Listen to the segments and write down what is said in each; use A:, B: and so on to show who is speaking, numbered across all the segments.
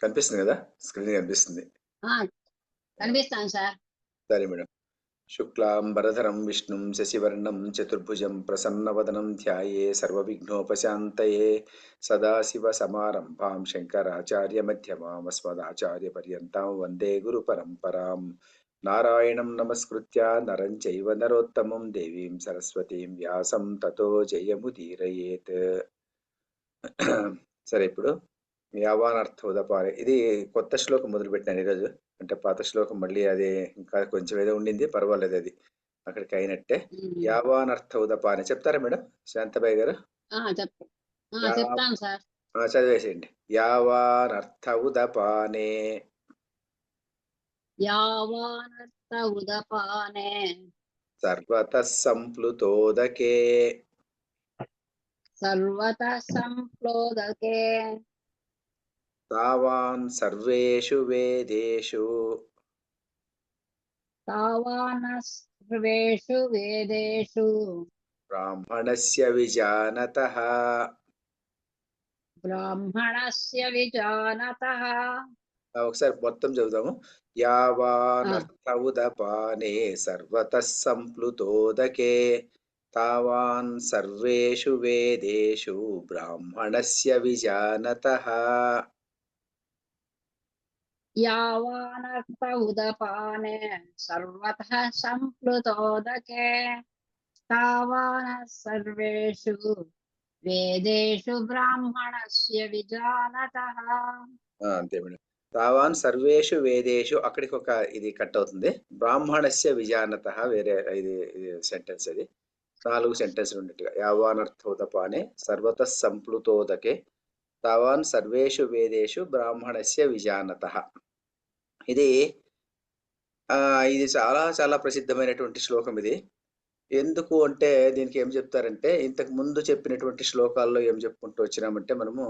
A: కనిపిస్తుంది కదా? స్క్రీన్ కనిపిస్తుంది.
B: కనిపిస్తాను సార్.
A: సరే మేడం. శుక్లాంబరధరం విష్ణుం శశివర్ణం చతుర్భుజం ప్రసన్నవదనం ధ్యాయే సర్వవిఘ్నోపశాంతయే సదాశివ సమారంభాం శంకరాచార్య మధ్యమాం అస్మదాచార్య పర్యంతం వందే గురు పరంపరాం. నారాయణం నమస్కృత్య నరం చైవ నరోత్తమం దేవీం సరస్వతీం వ్యాసం తతో జయముదీరయేత్. సరే, ఇప్పుడు యావానర్థ ఉదపారే, ఇది కొత్త శ్లోకం మొదలుపెట్టాను ఈరోజు. అంటే పాత శ్లోకం మళ్ళీ అది ఇంకా కొంచెం ఏదో ఉండింది, పర్వాలేదు, అది అక్కడికి అయినట్టే. యావానర్థ ఉదపానే చెప్తారా మేడం శాంతబాయి గారు?
B: చెప్తాను సార్.
A: చదివేసేయండి. యావానర్థ ఉదపానే.
B: యావానర్థ ఉదపానే
A: సర్వతః సంప్లుతోదకే.
B: సర్వతః సంప్లోదకే
A: తావాన్ సర్వేషు వేదేషు.
B: తావాన్ సర్వేషు వేదేషు
A: బ్రాహ్మణస్య విజానతః.
B: బ్రాహ్మణస్య విజానతః.
A: ఒకసారి మొత్తం చదువుదాము. యావానర్థ ఉదపానే సర్వతః సంప్లుతోదకే తావాన్ సర్వేషు వేదేషు బ్రాహ్మణస్య విజానతః.
B: యావానర్థ ఉదపానే సర్వతః సంప్లుతోదకే తావాన్ సర్వేషు వేదేషు బ్రాహ్మణస్య విజానతః.
A: అంతే మేడం. తావాన్ సర్వేషు వేదేషు, అక్కడికి ఒక ఇది కట్ అవుతుంది. బ్రాహ్మణస్య విజానతః వేరే ఇది సెంటెన్స్, అది 4 సెంటెన్స్లు ఉన్నట్టుగా. యావానర్థోదపానే సర్వతః సంప్లుతోదకే తావాన్ సర్వేషు వేదేషు బ్రాహ్మణస్య విజానతః. ఇది ఇది చాలా చాలా ప్రసిద్ధమైనటువంటి శ్లోకం. ఇది ఎందుకు అంటే దీనికి ఏం చెప్తారంటే, ఇంతకు ముందు చెప్పినటువంటి శ్లోకాల్లో ఏం చెప్పుకుంటూ వచ్చినామంటే, మనము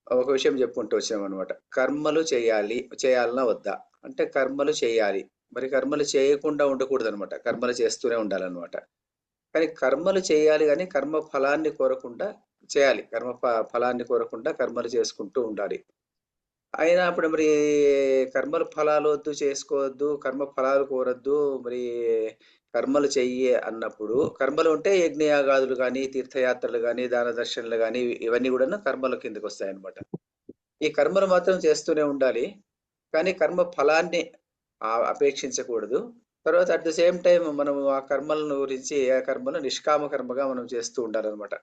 A: ఒక విషయం చెప్పుకుంటూ వచ్చినాం అనమాట. కర్మలు చేయాలన్నా వద్దా అంటే, కర్మలు చేయాలి, మరి కర్మలు చేయకుండా ఉండకూడదు అనమాట. కర్మలు చేస్తూనే ఉండాలన్నమాట. కానీ కర్మలు చేయాలి, కానీ కర్మ ఫలాన్ని కోరకుండా చేయాలి. కర్మ ఫలాన్ని కోరకుండా కర్మలు చేసుకుంటూ ఉండాలి. అయినా అప్పుడు మరి కర్మల ఫలాలు వద్దు, చేసుకోవద్దు, కర్మ ఫలాలు కోరద్దు, మరి కర్మలు చెయ్యి అన్నప్పుడు, కర్మలు ఉంటే యజ్ఞయాగాదులు కానీ, తీర్థయాత్రలు కానీ, దాన దర్శనలు కానీ, ఇవన్నీ కూడా కర్మల కిందకి వస్తాయన్నమాట. ఈ కర్మలు మాత్రం చేస్తూనే ఉండాలి, కానీ కర్మ ఫలాన్ని అపేక్షించకూడదు. తర్వాత అట్ ద సేమ్ టైం మనం ఆ కర్మలను గురించి, ఆ కర్మలు నిష్కామ కర్మగా మనం చేస్తూ ఉండాలన్నమాట.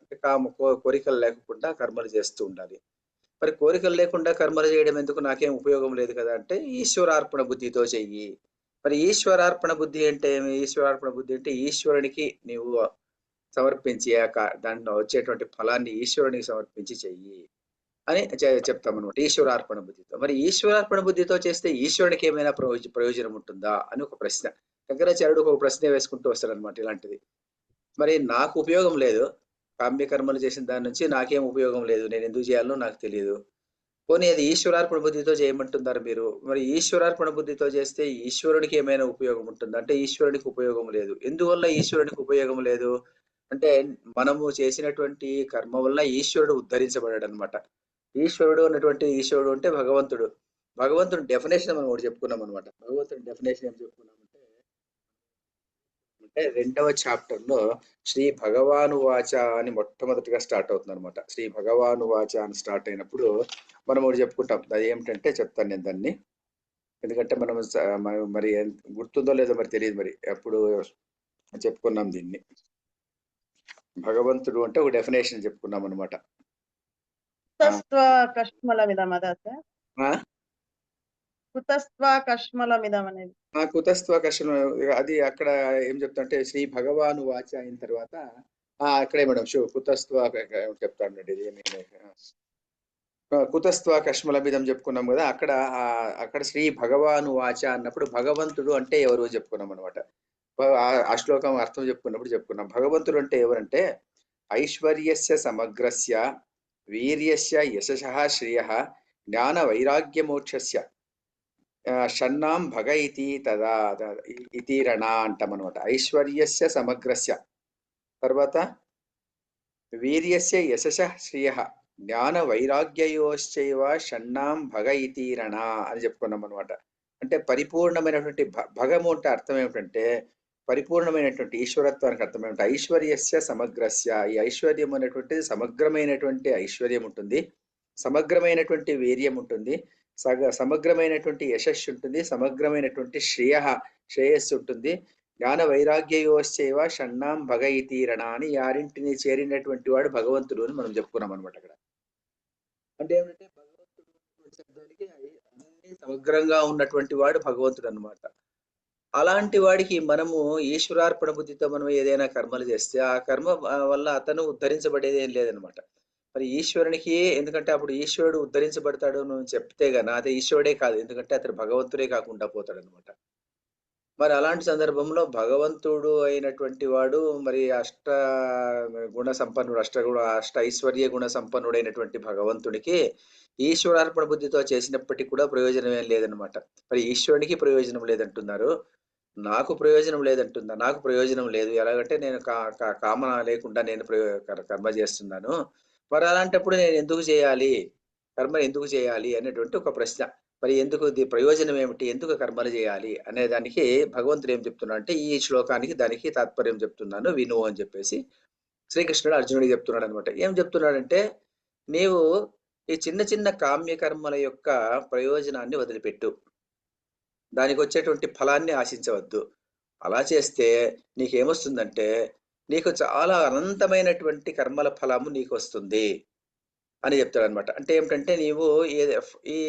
A: కోరికలు లేకుండా కర్మలు చేస్తూ ఉండాలి. మరి కోరికలు లేకుండా కర్మలు చేయడం ఎందుకు, నాకేం ఉపయోగం లేదు కదా అంటే, ఈశ్వరార్పణ బుద్ధితో చెయ్యి. మరి ఈశ్వరార్పణ బుద్ధి అంటే ఏమి? ఈశ్వరార్పణ బుద్ధి అంటే ఈశ్వరునికి నీవు సమర్పించి దాంట్లో వచ్చేటువంటి ఫలాన్ని ఈశ్వరునికి సమర్పించి చెయ్యి అని చెప్తామన్నమాట, ఈశ్వరార్పణ బుద్ధితో. మరి ఈశ్వరార్పణ బుద్ధితో చేస్తే ఈశ్వరునికి ఏమైనా ప్రయోజనం ఉంటుందా అని ఒక ప్రశ్న. శంకరాచార్యుడు ఒక ప్రశ్న వేసుకుంటూ వస్తాడనమాట ఇలాంటిది. మరి నాకు ఉపయోగం లేదు, కామ్యకర్మలు చేసిన దాని నుంచి నాకేం ఉపయోగం లేదు, నేను ఎందుకు చేయాలో నాకు తెలియదు, పోనీ అది ఈశ్వరార్పణ బుద్ధితో చేయమంటున్నారు మీరు. మరి ఈశ్వరార్పణ బుద్ధితో చేస్తే ఈశ్వరునికి ఏమైనా ఉపయోగం ఉంటుందా అంటే, ఈశ్వరునికి ఉపయోగం లేదు. ఎందువల్ల ఈశ్వరునికి ఉపయోగం లేదు అంటే, మనము చేసినటువంటి కర్మ వల్ల ఈశ్వరుడు ఉద్ధరించబడాడు అనమాట. ఈశ్వరుడు ఈశ్వరుడు అంటే భగవంతుడు. భగవంతుడి డెఫినేషన్ మనం ఒకటి చెప్పుకున్నాం అనమాట. భగవంతుడి డెఫినేషన్ ఏం చెప్పుకున్నామంటే, 2వ చాప్టర్ లో శ్రీ భగవానువాచ అని మొట్టమొదటిగా స్టార్ట్ అవుతుంది అనమాట. శ్రీ భగవానువాచ అని స్టార్ట్ అయినప్పుడు మనం ఒకటి చెప్పుకుంటాం. అది ఏమిటంటే చెప్తాను నేను దాన్ని, ఎందుకంటే మనం మరి గుర్తుందో లేదో మరి తెలియదు, మరి ఎప్పుడు చెప్పుకున్నాం దీన్ని. భగవంతుడు అంటే ఒక డెఫినేషన్ చెప్పుకున్నాం అనమాట. కుతస్త్వ కష్టం అది అక్కడ ఏం చెప్తాంటే, శ్రీ భగవాను వాచ అయిన తర్వాత అక్కడే మేడం కుతస్త్వ చెప్తాను. కుతస్త్వ కష్మల మీదం చెప్పుకున్నాం కదా, అక్కడ శ్రీ భగవాను వాచ అన్నప్పుడు భగవంతుడు అంటే ఎవరు చెప్పుకున్నాం అనమాట. ఆ శ్లోకం అర్థం చెప్పుకున్నాం. భగవంతుడు అంటే ఎవరంటే, ఐశ్వర్యస్య సమగ్రస్య వీర్యస్య యశః శ్రియః జ్ఞాన వైరాగ్య మోక్షస్య షణ్ణాం భగ ఇతి తదా ఇతి రణ అంటాం అనమాట. ఐశ్వర్యస్య సమగ్రస్య, తర్వాత వీర్యస్య యశః శ్రియః జ్ఞాన వైరాగ్యయోశ్చైవ షణ్ణాం భగ ఇతీరణ అని చెప్పుకున్నాం అనమాట. అంటే పరిపూర్ణమైనటువంటి భగము అంటే అర్థం ఏమిటంటే పరిపూర్ణమైనటువంటి ఈశ్వరత్వానికి అర్థం ఏమిటి? ఐశ్వర్యస్య సమగ్రస్య. ఈ ఐశ్వర్యం అనేటువంటిది సమగ్రమైనటువంటి ఐశ్వర్యం ఉంటుంది, సమగ్రమైనటువంటి వీర్యం ఉంటుంది, సమగ్రమైనటువంటి యశస్సు ఉంటుంది, సమగ్రమైనటువంటి శ్రేయస్సు ఉంటుంది. జ్ఞాన వైరాగ్యయోశ్చైవ షణ్ణాం భగ ఇతీరణ అని యారింటిని చేరినటువంటి వాడు భగవంతుడు అని మనం చెప్పుకున్నాం అనమాట. అక్కడ అంటే ఏమిటంటే భగవంతుడు శబ్దానికి అన్ని సమగ్రంగా ఉన్నటువంటి వాడు భగవంతుడు అనమాట. అలాంటి వాడికి మనము ఈశ్వరార్పణ బుద్ధితో మనం ఏదైనా కర్మలు చేస్తే ఆ కర్మ వల్ల అతను ఉద్ధరించబడేది ఏం లేదనమాట. మరి ఈశ్వరునికి ఎందుకంటే అప్పుడు ఈశ్వరుడు ఉద్ధరించబడతాడు నువ్వు చెప్తే గాన అదే ఈశ్వరుడే కాదు, ఎందుకంటే అతను భగవంతుడే కాకుండా పోతాడు అనమాట. మరి అలాంటి సందర్భంలో భగవంతుడు అయినటువంటి వాడు మరి గుణ సంపన్నుడు అష్ట ఐశ్వర్య గుణ సంపన్నుడైనటువంటి భగవంతుడికి ఈశ్వరార్పణ బుద్ధితో చేసినప్పటికీ కూడా ప్రయోజనం ఏం లేదనమాట. మరి ఈశ్వరునికి ప్రయోజనం లేదంటున్నారు, నాకు ప్రయోజనం లేదంటుందా? నాకు ప్రయోజనం లేదు. ఎలాగంటే నేను కామన లేకుండా నేను కర్మ చేస్తున్నాను. మరి అలాంటప్పుడు నేను ఎందుకు చేయాలి, కర్మ ఎందుకు చేయాలి అనేటువంటి ఒక ప్రశ్న. మరి ఎందుకు ప్రయోజనం ఏమిటి, ఎందుకు కర్మలు చేయాలి అనే దానికి భగవంతుడు ఏం చెప్తున్నాడు అంటే ఈ శ్లోకానికి దానికి తాత్పర్యం చెప్తున్నాను విను అని చెప్పేసి శ్రీకృష్ణుడు అర్జునుడికి చెప్తున్నాడు అనమాట. ఏం చెప్తున్నాడంటే నీవు ఈ చిన్న చిన్న కామ్య కర్మల యొక్క ప్రయోజనాన్ని వదిలిపెట్టు, దానికి వచ్చేటువంటి ఫలాన్ని ఆశించవద్దు. అలా చేస్తే నీకేమొస్తుందంటే నీకు చాలా అనంతమైనటువంటి కర్మల ఫలము నీకు వస్తుంది అని చెప్తాడనమాట. అంటే ఏమిటంటే నీవు ఈ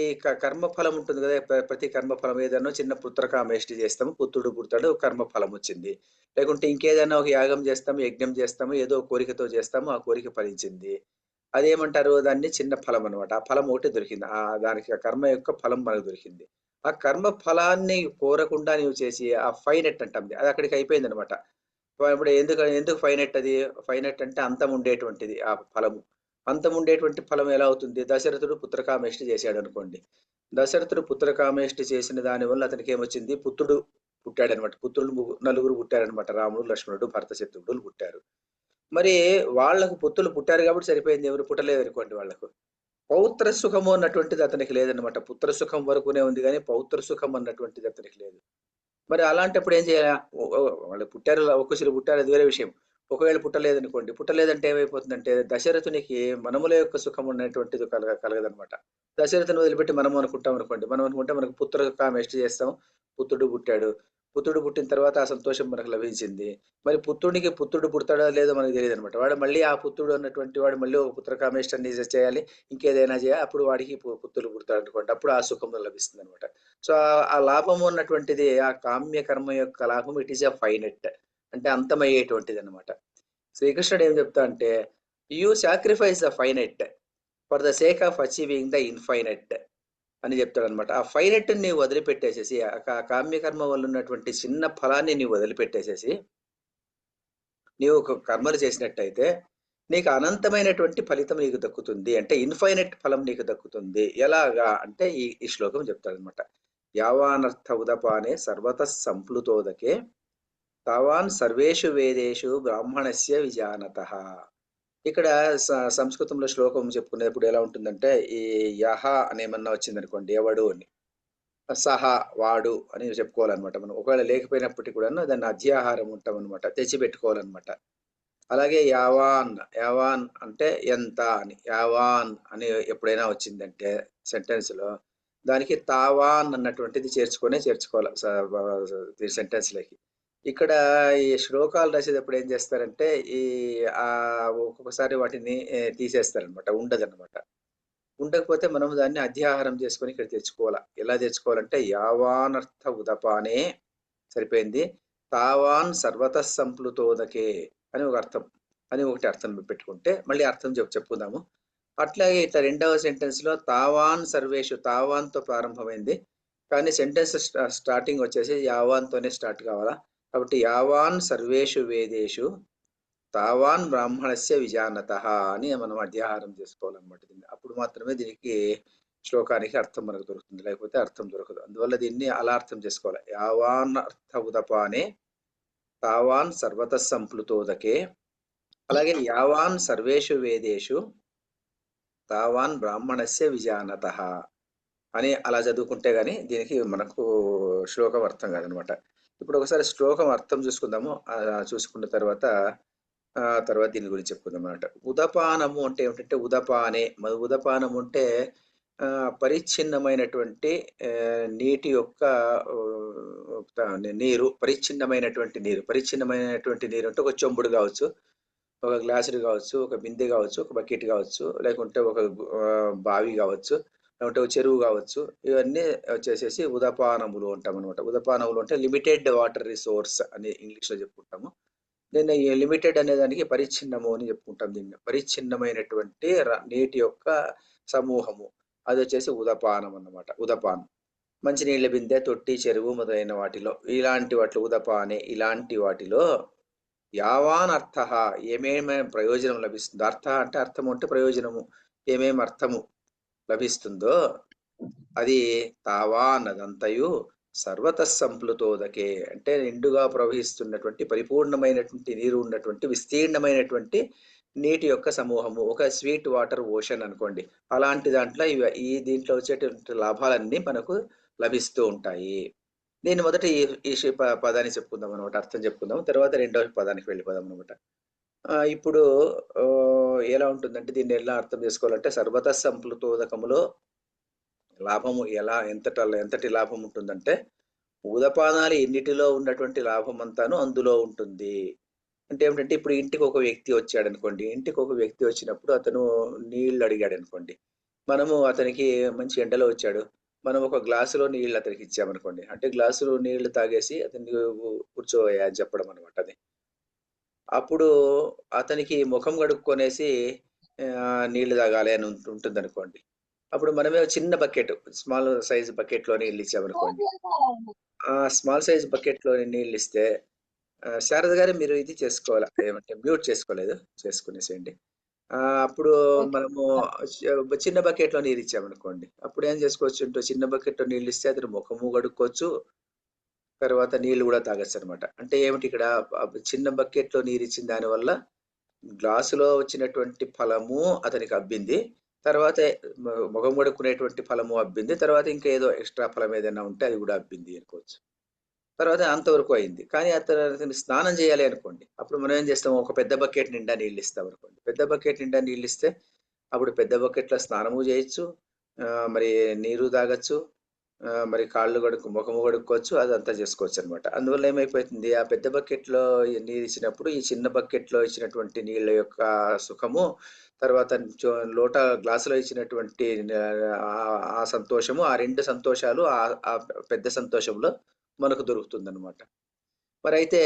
A: కర్మ ఫలం ఉంటుంది కదా, ప్రతి కర్మ ఫలం ఏదైనా చిన్న పుత్రకామేష్టి చేస్తాము, పుత్రుడు పుడతాడు, కర్మ ఫలం వచ్చింది. లేకుంటే ఇంకేదైనా ఒక యాగం చేస్తాము, యజ్ఞం చేస్తాము, ఏదో కోరికతో చేస్తాము, ఆ కోరిక ఫలించింది. అదేమంటారు, దాన్ని చిన్న ఫలం అనమాట. ఆ ఫలం ఒకటి దొరికింది, దానికి ఆ కర్మ యొక్క ఫలం మనకు దొరికింది. ఆ కర్మ ఫలాన్ని కోరకుండా నీవు చేసి ఆ ఫైనెట్ అంటాం, అది అక్కడికి అయిపోయింది అనమాట. ఇప్పుడు ఎందుకు ఫైనెట్? అది ఫైనెట్ అంటే అంతం ఉండేటువంటిది ఆ ఫలము. అంతం ఉండేటువంటి ఫలం ఎలా అవుతుంది? దశరథుడు పుత్రకామేష్టి చేశాడు అనుకోండి. దశరథుడు పుత్రకామేష్టి చేసిన దాని వల్ల అతనికి ఏమొచ్చింది? పుత్రుడు పుట్టాడనమాట. పుత్రులు నలుగురు పుట్టారనమాట. రాముడు, లక్ష్మణుడు, భరత శత్రుఘ్నులు పుట్టారు. మరి వాళ్ళకు పుత్రులు పుట్టారు కాబట్టి సరిపోయింది, ఎవరు పుట్టలేదు అనుకోండి వాళ్ళకు. పౌత్ర సుఖము అన్నటువంటిది అతనికి లేదనమాట. పుత్ర సుఖం వరకునే ఉంది కానీ పౌత్ర సుఖం అన్నటువంటిది అతనికి లేదు. మరి అలాంటప్పుడు ఏం చేయాలి? వాళ్ళు పుట్టారు, ఒక్కసారి పుట్టారు, అది వేరే విషయం. ఒకవేళ పుట్టలేదనుకోండి, పుట్టలేదంటే ఏమైపోతుందంటే దశరథునికి మనముల యొక్క సుఖం ఉన్నటువంటిది కలగదనమాట. దశరథుని వదిలిపెట్టి మనం అనుకుంటాం అనుకోండి, మనం అనుకుంటే మనకు పుత్ర కామేష్టి చేస్తాం, పుత్రుడు పుట్టాడు, పుత్రుడు పుట్టిన తర్వాత ఆ సంతోషం మనకు లభించింది. మరి పుత్రుడికి పుత్రుడు పుడతాడో లేదో మనకు తెలియదు అనమాట. వాడు మళ్ళీ ఆ పుత్రుడు అన్నటువంటి వాడు మళ్ళీ ఒక పుత్ర కామేష్టాన్ని చేయాలి, ఇంకేదైనా చేయాలి, అప్పుడు వాడికి పుత్రుడు పుడతాడు అనుకోండి, అప్పుడు ఆ సుఖం లభిస్తుంది అనమాట. సో ఆ లాభం ఉన్నటువంటిది ఆ కామ్య కర్మ యొక్క లాభం, ఇట్ ఈస్ ఎ ఫైనెట్, అంటే అంతమయ్యేటువంటిది అనమాట. శ్రీకృష్ణుడు ఏం చెప్తా అంటే you sacrifice the finite for the sake of achieving the infinite అని చెప్తాడు అనమాట. ఆ ఫైనెట్ ని వదిలిపెట్టేసేసి, ఆ కామ్యకర్మ వల్ల ఉన్నటువంటి చిన్న ఫలాన్ని నీవు వదిలిపెట్టేసేసి నీవు ఒక కర్మలు చేసినట్టయితే నీకు అనంతమైనటువంటి ఫలితం నీకు దక్కుతుంది, అంటే ఇన్ఫైనెట్ ఫలం నీకు దక్కుతుంది. ఎలాగా అంటే ఈ శ్లోకం చెప్తాడనమాట. యావానర్థ ఉదపానే సర్వత సంప్లుతోదకే తావాన్ సర్వేషు వేదేషు బ్రాహ్మణస్య విజానతః. ఇక్కడ సంస్కృతంలో శ్లోకం చెప్పుకునేప్పుడు ఎలా ఉంటుందంటే ఈ యహ అనేమన్నా వచ్చిందనుకోండి, ఎవడు అని, సహ వాడు అని చెప్పుకోవాలన్నమాట. మనం ఒకవేళ లేకపోయినప్పటికీ కూడా దాన్ని అధ్యాహారం ఉంటాం అనమాట, తెచ్చిపెట్టుకోవాలన్నమాట. అలాగే యావాన్, యావాన్ అంటే ఎంత అని, యావాన్ అని ఎప్పుడైనా వచ్చిందంటే సెంటెన్స్ లో దానికి తావాన్ అన్నటువంటిది చేర్చుకోవాలి సెంటెన్స్ లోకి. ఇక్కడ ఈ శ్లోకాలు రాసేటప్పుడు ఏం చేస్తారంటే ఈ ఒక్కొక్కసారి వాటిని తీసేస్తారనమాట, ఉండదన్నమాట. ఉండకపోతే మనం దాన్ని అధ్యాహారం చేసుకొని ఇక్కడ తెచ్చుకోవాలా. ఎలా తెచ్చుకోవాలంటే యావానర్థ ఉదపానే సరిపోయింది, తావాన్ సర్వత సంప్లుతోదకే అని ఒక అర్థం, అని ఒకటి అర్థం పెట్టుకుంటే మళ్ళీ అర్థం చెప్పుకుందాము. అట్లాగే ఇట్లా రెండవ సెంటెన్స్ లో తావాన్ సర్వేషు, తావాన్తో ప్రారంభమైంది కానీ సెంటెన్స్ స్టార్టింగ్ వచ్చేసి యావాన్తోనే స్టార్ట్ కావాలా. కాబట్టి యావాన్ సర్వేషు వేదేషు తావాన్ బ్రాహ్మణస్య విజానతః అని మనం అధ్యాహారం చేసుకోవాలన్నమాట. దీన్ని అప్పుడు మాత్రమే దీనికి శ్లోకానికి అర్థం మనకు దొరుకుతుంది, లేకపోతే అర్థం దొరకదు. అందువల్ల దీన్ని అలా అర్థం చేసుకోవాలి. యావాన్ అర్థ ఉదపానే తావాన్ సర్వత సంప్లుతోదకే. అలాగే యావాన్ సర్వేషు వేదేషు తావాన్ బ్రాహ్మణస్య విజానతః అని అలా చదువుకుంటే గాని దీనికి మనకు శ్లోకం అర్థం కాదనమాట. ఇప్పుడు ఒకసారి శ్లోకం అర్థం చూసుకుందాము. చూసుకున్న తర్వాత తర్వాత దీని గురించి చెప్పుకుందాం అన్నమాట. ఉదపానము అంటే ఏమిటంటే ఉదపానే. ఉదపానము అంటే పరిచ్ఛిన్నమైనటువంటి నీటి యొక్క నీరు, పరిచ్ఛిన్నమైనటువంటి నీరు. పరిచ్ఛిన్నమైనటువంటి నీరు అంటే ఒక చెంబుడు కావచ్చు, ఒక గ్లాసుడు కావచ్చు, ఒక బిందె కావచ్చు, ఒక బకెట్ కావచ్చు, లేకుంటే ఒక బావి కావచ్చు, లేకుంటే ఒక చెరువు కావచ్చు. ఇవన్నీ వచ్చేసేసి ఉదపానములు అంటాం అనమాట. ఉదపానములు అంటే లిమిటెడ్ వాటర్ రిసోర్స్ అని ఇంగ్లీష్లో చెప్పుకుంటాము. దీన్ని లిమిటెడ్ అనే దానికి పరిచ్ఛిన్నము అని చెప్పుకుంటాం. దీన్ని పరిచ్ఛిన్నమైనటువంటి నీటి యొక్క సమూహము, అది వచ్చేసి ఉదపానం అన్నమాట. ఉదపానం మంచినీళ్ళ బిందె, తొట్టి, చెరువు మొదలైన వాటిలో, ఇలాంటి వాటిలో ఉదపానే, ఇలాంటి వాటిలో యావాన్ అర్థ, ఏమేమి ప్రయోజనం లభిస్తుందో, అర్థ అంటే అర్థము అంటే ప్రయోజనము, ఏమేమి అర్థము లభిస్తుందో అది తావాన్ అదంతయు సర్వత సంప్లుతోదకే అంటే నిండుగా ప్రవహిస్తున్నటువంటి పరిపూర్ణమైనటువంటి నీరు ఉన్నటువంటి విస్తీర్ణమైనటువంటి నీటి యొక్క సమూహము, ఒక స్వీట్ వాటర్ ఓషన్ అనుకోండి. అలాంటి దాంట్లో ఈ దీంట్లో వచ్చేటువంటి లాభాలన్నీ మనకు లభిస్తూ ఉంటాయి. దీన్ని మొదట ఈ పదాన్ని చెప్పుకుందాం అనమాట, అర్థం చెప్పుకుందాం. తర్వాత రెండవ పదానికి వెళ్ళిపోదాం అనమాట. ఇప్పుడు ఎలా ఉంటుందంటే దీన్ని ఎలా అర్థం చేసుకోవాలంటే సర్వత సంప్లుతోదకములో లాభము ఎంతటి లాభం ఉంటుందంటే ఉదపానాలు ఎన్నిటిలో ఉన్నటువంటి లాభం అంతాను అందులో ఉంటుంది. అంటే ఏమిటంటే ఇప్పుడు ఇంటికి ఒక వ్యక్తి వచ్చాడు అనుకోండి. ఇంటికి ఒక వ్యక్తి వచ్చినప్పుడు అతను నీళ్లు అడిగాడు అనుకోండి. మనము అతనికి మంచి ఎండలో వచ్చాడు, మనం ఒక గ్లాసులో నీళ్ళు అతనికి ఇచ్చామనుకోండి. అంటే గ్లాసులో నీళ్లు తాగేసి అతనికి కూర్చోవయ్యా అని చెప్పడం అనమాట. అది అప్పుడు అతనికి ముఖం కడుక్కొనేసి నీళ్లు తాగాలి అని ఉంటుంది అనుకోండి. అప్పుడు మనమే చిన్న బకెట్, స్మాల్ సైజ్ బకెట్ లో నీళ్ళు ఇచ్చామనుకోండి. ఆ స్మాల్ సైజ్ బకెట్ లో నీళ్ళు ఇస్తే శారద గారు మీరు ఇది చేసుకోవాలి, ఏమంటే మ్యూట్ చేసుకోలేదు, చేసుకునేసేయండి. అప్పుడు మనము చిన్న బకెట్ లో నీళ్ళు ఇచ్చామనుకోండి. అప్పుడు ఏం చేసుకోవచ్చు, చిన్న బకెట్ లో నీళ్ళు ఇస్తే అతను ముఖము కడుక్కోవచ్చు, తర్వాత నీళ్లు కూడా తాగొచ్చు అనమాట. అంటే ఏమిటి ఇక్కడ, చిన్న బకెట్ లో నీరు ఇచ్చిన దాని వల్ల గ్లాసులో వచ్చినటువంటి ఫలము అతనికి అబ్బింది, తర్వాత ముఖం కడుక్కునేటువంటి ఫలము అబ్బింది, తర్వాత ఇంకా ఏదో ఎక్స్ట్రా ఫలం ఏదైనా ఉంటే అది కూడా అబ్బింది అనుకోవచ్చు. తర్వాత అంతవరకు అయింది. కానీ అతను స్నానం చేయాలి అనుకోండి. అప్పుడు మనం ఏం చేస్తాము, ఒక పెద్ద బకెట్ నిండా నీళ్ళు ఇస్తాం అనుకోండి. పెద్ద బకెట్ నిండా నీళ్ళు ఇస్తే అప్పుడు పెద్ద బకెట్లో స్నానము చేయొచ్చు, మరి నీరు తాగొచ్చు, మరి కాళ్ళు ముఖము కడుక్కోవచ్చు, అదంతా చేసుకోవచ్చు అనమాట. అందువల్ల ఏమైపోతుంది, ఆ పెద్ద బకెట్లో నీరు ఇచ్చినప్పుడు ఈ చిన్న బకెట్లో ఇచ్చినటువంటి నీళ్ళ యొక్క సుఖము, తర్వాత గ్లాసులో ఇచ్చినటువంటి ఆ సంతోషము, ఆ రెండు సంతోషాలు ఆ పెద్ద సంతోషంలో మనకు దొరుకుతుందన్నమాట. మరి అయితే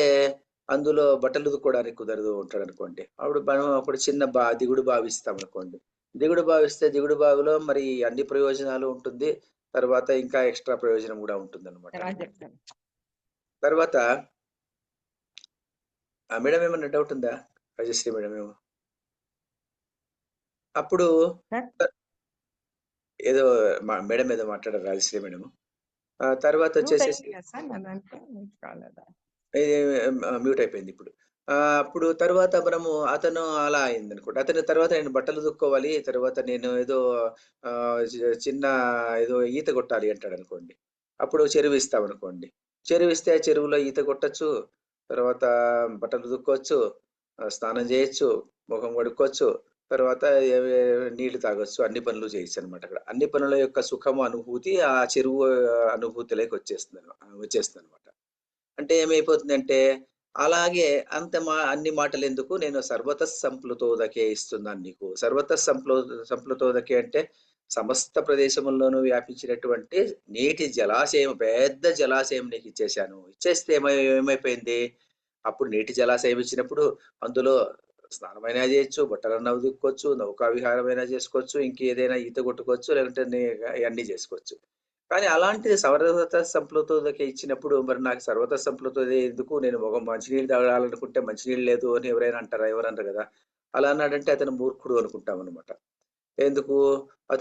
A: అందులో బట్టలు ఉతుక్కోవడానికి కుదరదు ఉంటాడు అనుకోండి. అప్పుడు మనం అప్పుడు చిన్న దిగుడు భావిస్తాం అనుకోండి. దిగుడు భావిస్తే దిగుడు బావిలో మరి అన్ని ప్రయోజనాలు ఉంటుంది, తర్వాత ఇంకా ఎక్స్ట్రా ప్రయోజనం కూడా ఉంటుంది అనమాట. తర్వాత మేడం ఏమన్నా డౌట్ ఉందా, రాజశ్రీ మేడం? ఏమో అప్పుడు ఏదో మేడం ఏదో మాట్లాడారు రాజశ్రీ మేడం. తర్వాత వచ్చేసేసి మ్యూట్ అయిపోయింది ఇప్పుడు. అప్పుడు తర్వాత మనము అతను అలా అయింది అనుకోండి. అతని తర్వాత నేను బట్టలు ఉతుక్కోవాలి, తర్వాత నేను ఏదో చిన్న ఏదో ఈత కొట్టాలి అంటాడు అనుకోండి. అప్పుడు చెరువు ఇస్తాం అనుకోండి. చెరువు ఇస్తే ఆ చెరువులో ఈత కొట్టచ్చు, తర్వాత బట్టలు ఉతుక్కోవచ్చు, స్నానం చేయొచ్చు, ముఖం కడుక్కోవచ్చు, తర్వాత నీళ్లు తాగొచ్చు, అన్ని పనులు చేయొచ్చు అనమాట. అక్కడ అన్ని పనుల యొక్క సుఖము అనుభూతి ఆ చెరువు అనుభూతిలోకి వచ్చేస్తుంది అనమాట. అంటే ఏమైపోతుందంటే అలాగే అన్ని మాటలు ఎందుకు, నేను సర్వత సంప్లుతోదకే ఇస్తున్నాను నీకు. సర్వత సంప్లుతోదకే అంటే సమస్త ప్రదేశముల్లోనూ వ్యాపించినటువంటి నీటి జలాశయం, పెద్ద జలాశయం నీకు ఇచ్చేసాను. ఇచ్చేస్తే ఏమైపోయింది, అప్పుడు నీటి జలాశయం ఇచ్చినప్పుడు అందులో స్నానమైనా చేయొచ్చు, బట్టలన్నా ఉతుక్కోవచ్చు, నౌకా విహారమైనా చేసుకోవచ్చు, ఇంకేదైనా ఈత కొట్టుకోవచ్చు, లేదంటే అన్నీ చేసుకోవచ్చు. కానీ అలాంటిది సర్వత సంప్లుతోదకే ఇచ్చినప్పుడు మరి నాకు సర్వత సంప్లుతోదే ఎందుకు, నేను ఒక మంచినీళ్ళు తాగాలనుకుంటే మంచినీళ్ళు లేదు అని ఎవరైనా అంటారా? ఎవరన్నారు కదా. అలా అన్నాడంటే అతను మూర్ఖుడు అనుకుంటాం అనమాట.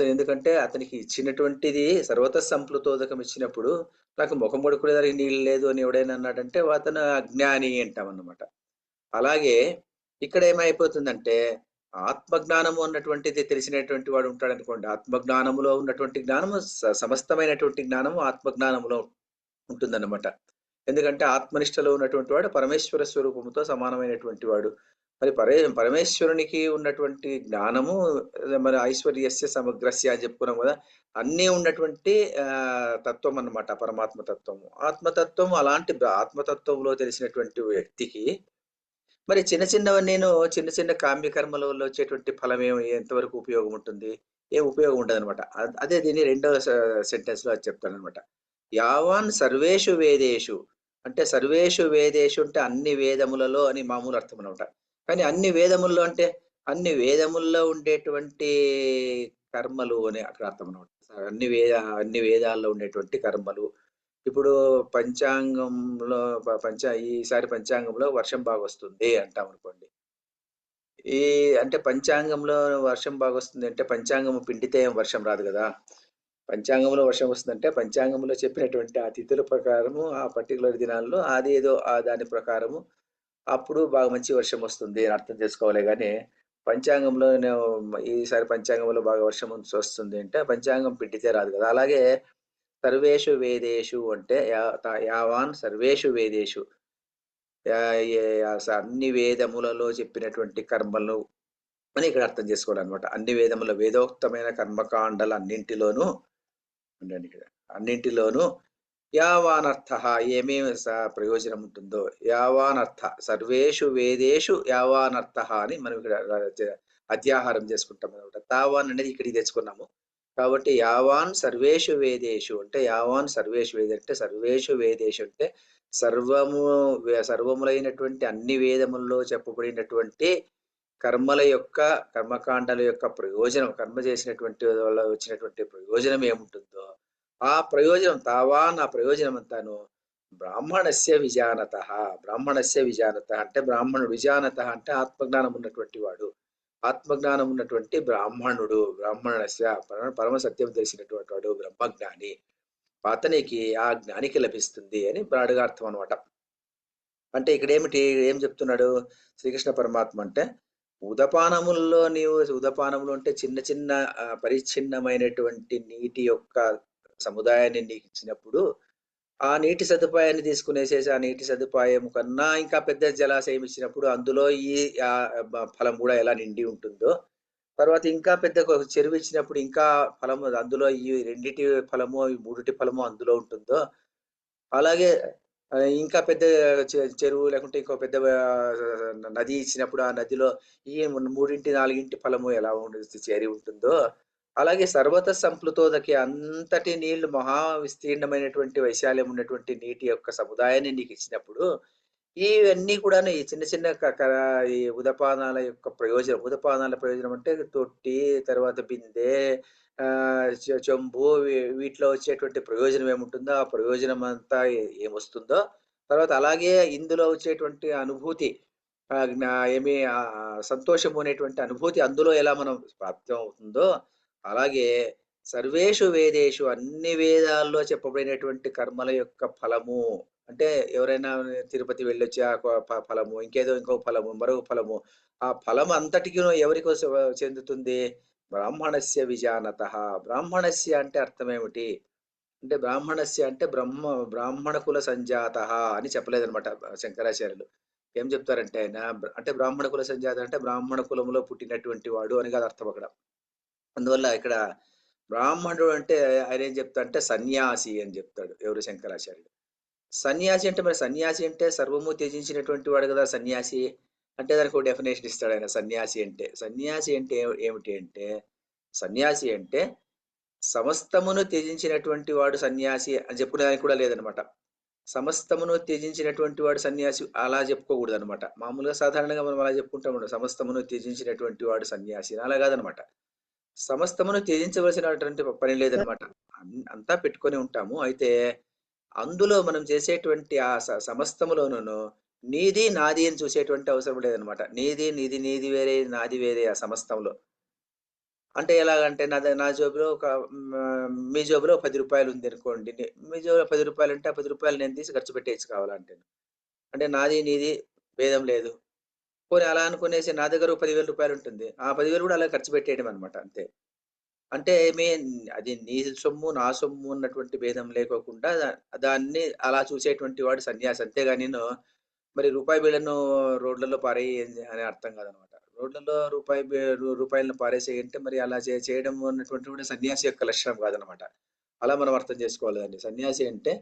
A: ఎందుకంటే అతనికి ఇచ్చినటువంటిది సర్వత సంప్లుతోదకం ఇచ్చినప్పుడు నాకు ముఖం కడుక్కునేదానికి నీళ్ళు లేదు అని ఎవడైనా అన్నాడంటే అతను అజ్ఞాని అంటాం అన్నమాట. అలాగే ఇక్కడ ఏమైపోతుందంటే ఆత్మజ్ఞానము అన్నటువంటిది తెలిసినటువంటి వాడు ఉంటాడనుకోండి. ఆత్మజ్ఞానములో ఉన్నటువంటి జ్ఞానము సమస్తమైనటువంటి జ్ఞానము ఆత్మజ్ఞానములో ఉంటుందన్నమాట. ఎందుకంటే ఆత్మనిష్టలో ఉన్నటువంటి వాడు పరమేశ్వర స్వరూపముతో సమానమైనటువంటి వాడు. మరి పరమేశ్వరునికి ఉన్నటువంటి జ్ఞానము మరి ఐశ్వర్యస్య సమగ్రస్య అని చెప్పుకున్నాం గదా! అన్నీ ఉన్నటువంటి తత్వం అన్నమాట పరమాత్మ తత్వము. ఆత్మతత్వము అలాంటి ఆత్మతత్వంలో తెలిసినటువంటి వ్యక్తికి మరి చిన్న చిన్న కామ్య కర్మల వల్ల వచ్చేటువంటి ఫలం ఎంతవరకు ఉపయోగం ఉంటుంది? ఏం ఉపయోగం ఉండదనమాట. అదే దీన్ని రెండవ సెంటెన్స్‌లో అది చెప్తాననమాట. యావాన్ సర్వేషు వేదేషు అంటే సర్వేషు వేదేషు అంటే అన్ని వేదములలో అని మామూలు అర్థం అనమాట. కానీ అన్ని వేదముల్లో అంటే అన్ని వేదముల్లో ఉండేటువంటి కర్మలు అని అక్కడ అర్థం అనమాట. అన్ని వేదాల్లో ఉండేటువంటి కర్మలు. ఇప్పుడు పంచాంగంలో ఈసారి పంచాంగంలో వర్షం బాగొస్తుంది అంటామనుకోండి. ఈ అంటే పంచాంగంలో వర్షం బాగొస్తుంది అంటే పంచాంగం పిండితే ఏం వర్షం రాదు గదా! పంచాంగంలో వర్షం వస్తుందంటే పంచాంగంలో చెప్పినటువంటి ఆ తిథుల ప్రకారము ఆ పర్టిక్యులర్ దినాల్లో అదేదో దాని ప్రకారము అప్పుడు బాగా మంచి వర్షం వస్తుంది అని అర్థం చేసుకోవాలే గానీ, పంచాంగంలో ఈసారి పంచాంగంలో బాగా వర్షం వస్తుంది అంటే పంచాంగం పిండితే రాదు గదా! అలాగే సర్వేషు వేదేషు అంటే యావాన్ సర్వేషు వేదేషు అన్ని వేదములలో చెప్పినటువంటి కర్మలు అని ఇక్కడ అర్థం చేసుకోవాలన్నమాట. అన్ని వేదముల వేదోక్తమైన కర్మకాండలన్నింటిలోనూ ఉండండి ఇక్కడ. అన్నింటిలోనూ యావానర్థః ఏమేమి ప్రయోజనం ఉంటుందో సర్వేషు వేదేషు యావానర్థః అని మనం ఇక్కడ అధ్యాహారం చేసుకుంటామన్నమాట. తావాన్ అనేది ఇక్కడికి తెచ్చుకున్నాము. కాబట్టి యావాన్ సర్వేషు అంటే సర్వేషు వేదేషు అంటే సర్వములైనటువంటి అన్ని వేదముల్లో చెప్పబడినటువంటి కర్మకాండల యొక్క ప్రయోజనం కర్మ చేసినటువంటి వల్ల వచ్చినటువంటి ప్రయోజనం ఏముంటుందో ఆ ప్రయోజనం ఆ ప్రయోజనం అంతాను బ్రాహ్మణస్య విజానత అంటే బ్రాహ్మణుడు విజానత అంటే ఆత్మజ్ఞానం ఉన్నటువంటి వాడు ఆత్మజ్ఞానం ఉన్నటువంటి బ్రాహ్మణస్య పరమ సత్యం తెలిసినటువంటి వాడు బ్రహ్మజ్ఞాని అతనికి ఆ జ్ఞానికి లభిస్తుంది అని బ్రాడ్‌గా అర్థం అనమాట. అంటే ఇక్కడ ఏం చెప్తున్నాడు శ్రీకృష్ణ పరమాత్మ అంటే ఉదపానములో అంటే చిన్న చిన్న పరిచ్ఛిన్నమైనటువంటి నీటి యొక్క సముదాయాన్ని నీకు ఇచ్చినప్పుడు ఆ నీటి సదుపాయాన్ని తీసుకునేసేసి ఆ నీటి సదుపాయం కన్నా ఇంకా పెద్ద జలాశయం ఇచ్చినప్పుడు అందులో ఈ ఫలం కూడా ఎలా నిండి ఉంటుందో తర్వాత ఇంకా పెద్ద చెరువు ఇచ్చినప్పుడు ఇంకా ఫలము అందులో ఈ రెండిటి ఫలము ఈ మూడిటి ఫలము అందులో ఉంటుందో అలాగే ఇంకా పెద్ద చెరువు లేకుంటే ఇంకో పెద్ద నది ఇచ్చినప్పుడు ఆ నదిలో ఈ మూడింటి నాలుగింటి ఫలము ఎలా చేరి ఉంటుందో అలాగే సర్వత సంప్లుతోదకి అంతటి నీళ్లు మహా విస్తీర్ణమైనటువంటి వైశాల్యం ఉన్నటువంటి నీటి యొక్క సముదాయాన్ని నీకు ఇచ్చినప్పుడు ఇవన్నీ కూడాను ఈ చిన్న చిన్న ఈ ఉదపానాల ప్రయోజనం అంటే తొట్టి తర్వాత బిందె చెంబు వీటిలో వచ్చేటువంటి ప్రయోజనం ఏముంటుందో ఆ ప్రయోజనం అంతా ఏమొస్తుందో తర్వాత అలాగే ఇందులో వచ్చేటువంటి అనుభూతి సంతోషము అనేటువంటి అనుభూతి అందులో ఎలా మనం ప్రాప్తం అవుతుందో అలాగే సర్వేషు వేదేషు అన్ని వేదాల్లో చెప్పబడినటువంటి కర్మల యొక్క ఫలము అంటే ఎవరైనా తిరుపతి వెళ్ళొచ్చి ఆ ఫలము ఇంకో ఫలము మరొక ఫలము ఆ ఫలం అంతటికి ఎవరికి చెందుతుంది బ్రాహ్మణస్య విజానతః బ్రాహ్మణస్య అంటే అర్థం ఏమిటి అంటే బ్రాహ్మణస్య అంటే బ్రాహ్మణ కుల సంజాతః అని చెప్పలేదన్నమాట శంకరాచార్యులు ఏం చెప్తారంటే ఆయన అంటే బ్రాహ్మణ కుల సంజాత అంటే బ్రాహ్మణ కులంలో పుట్టినటువంటి వాడు అని కాదు అర్థం అక్కడ అందువల్ల ఇక్కడ బ్రాహ్మణుడు అంటే ఆయన ఏం చెప్తా అంటే సన్యాసి అని చెప్తాడు ఎవరు శంకరాచార్యుడు సన్యాసి అంటే మరి సన్యాసి అంటే సర్వము త్యజించినటువంటి వాడు కదా సన్యాసి అంటే దానికి ఒక డెఫినేషన్ ఇస్తాడు ఆయన సన్యాసి అంటే ఏమిటి అంటే సన్యాసి అంటే సమస్తమును త్యజించినటువంటి వాడు సన్యాసి అని చెప్పుకోవడానికి కూడా లేదనమాట సమస్తమును త్యజించినటువంటి వాడు సన్యాసి అలా చెప్పుకోకూడదు అనమాట మామూలుగా సాధారణంగా మనం అలా చెప్పుకుంటాం సమస్తమును త్యజించినటువంటి వాడు సన్యాసి అలా కాదనమాట సమస్తమును త్యజించవలసినటువంటి పని లేదనమాట అంతా పెట్టుకొని ఉంటాము అయితే అందులో మనం చేసేటువంటి ఆ సమస్తములోనూ నీది నాది అని చూసేటువంటి అవసరం లేదనమాట నీది వేరే నాది వేరే ఆ సమస్తంలో అంటే ఎలాగంటే నా జేబులో మీ జేబులో రూ. 10 ఉంది అనుకోండి మీ జేబులో రూ. 10 అంటే ఆ రూ. 10 నేను తీసి ఖర్చు పెట్టేయచ్చు కావాలంటే అంటే నాది నీది భేదం లేదు పోనీ అలా అనుకునేసి నా దగ్గర ఓ 10,000 ఉంటుంది. ఆ 10,000 కూడా అలా ఖర్చు పెట్టేయడం అన్నమాట అంతే. అంటే అది నీ సొమ్ము, నా సొమ్ము ఉన్నటువంటి భేదం లేకోకుండా దాన్ని అలా చూసేటువంటి వాడు సన్యాసి. అంతేగాని మరి రూపాయి బిళ్ళను రోడ్లలో పారేయి అని అర్థం కాదనమాట. రోడ్లలో రూపాయలను పారేసేయంటే మరి అలా చేయడం అన్నటువంటిది కూడా సన్యాసి యొక్క లక్షణం కాదనమాట. అలా మనం అర్థం చేసుకోవాలి దాన్ని. సన్యాసి అంటే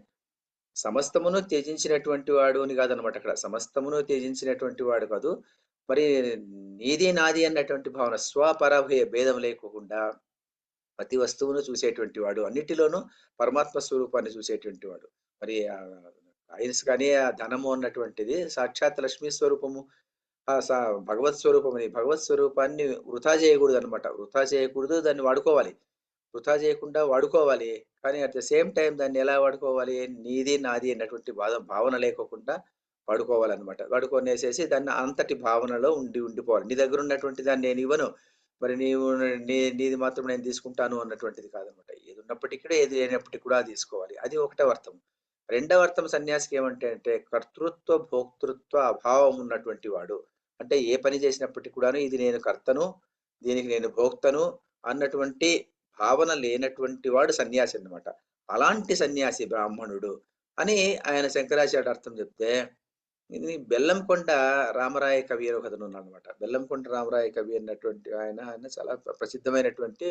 A: సమస్తమును త్యజించినటువంటి వాడు అని కాదనమాట అక్కడ. సమస్తమును త్యజించినటువంటి వాడు కాదు. మరి నీది, నాది అన్నటువంటి భావన స్వపరభేద భేదం లేకోకుండా ప్రతి వస్తువును చూసేటువంటి వాడు. అన్నిటిలోనూ పరమాత్మ స్వరూపాన్ని చూసేటువంటి వాడు. మరి కాయిన్స్ కానీ, ఆ ధనము అన్నటువంటిది సాక్షాత్ లక్ష్మీ స్వరూపము. ఆ స భగవత్ స్వరూపమని. భగవత్ స్వరూపాన్ని వృథా చేయకూడదనమాట. వృథా చేయకూడదు. దాన్ని వాడుకోవాలి. వృథా చేయకుండా వాడుకోవాలి. కానీ అట్ ద సేమ్ టైమ్ దాన్ని ఎలా వాడుకోవాలి? నీది, నాది అన్నటువంటి భావన లేకోకుండా వాడుకోవాలనమాట. వాడుకొనేసేసి దాన్ని అంతటి భావనలో ఉండిపోవాలి. నీ దగ్గర ఉన్నటువంటి దాన్ని నేనివ్వను. మరి నీది మాత్రం నేను తీసుకుంటాను అన్నటువంటిది కాదనమాట. ఏది ఉన్నప్పటికి కూడా, ఏది లేనప్పటికి కూడా తీసుకోవాలి. అది ఒకటవ అర్థం. రెండవ అర్థం సన్యాసికి అంటే కర్తృత్వ, భోక్తృత్వ అభావం ఉన్నటువంటి వాడు. అంటే ఏ పని చేసినప్పటికి కూడాను ఇది నేను కర్తను, దీనికి నేను భోక్తను అన్నటువంటి భావన లేనటువంటి వాడు సన్యాసి అన్నమాట. అలాంటి సన్యాసి బ్రాహ్మణుడు అని ఆయన శంకరాచార్యుడు అర్థం చెప్తే, ఇది బెల్లంకొండ రామరాయ కవి అని ఒకతను ఉన్నాడనమాట. బెల్లంకొండ రామరాయ కవి అన్నటువంటి ఆయన చాలా ప్రసిద్ధమైనటువంటి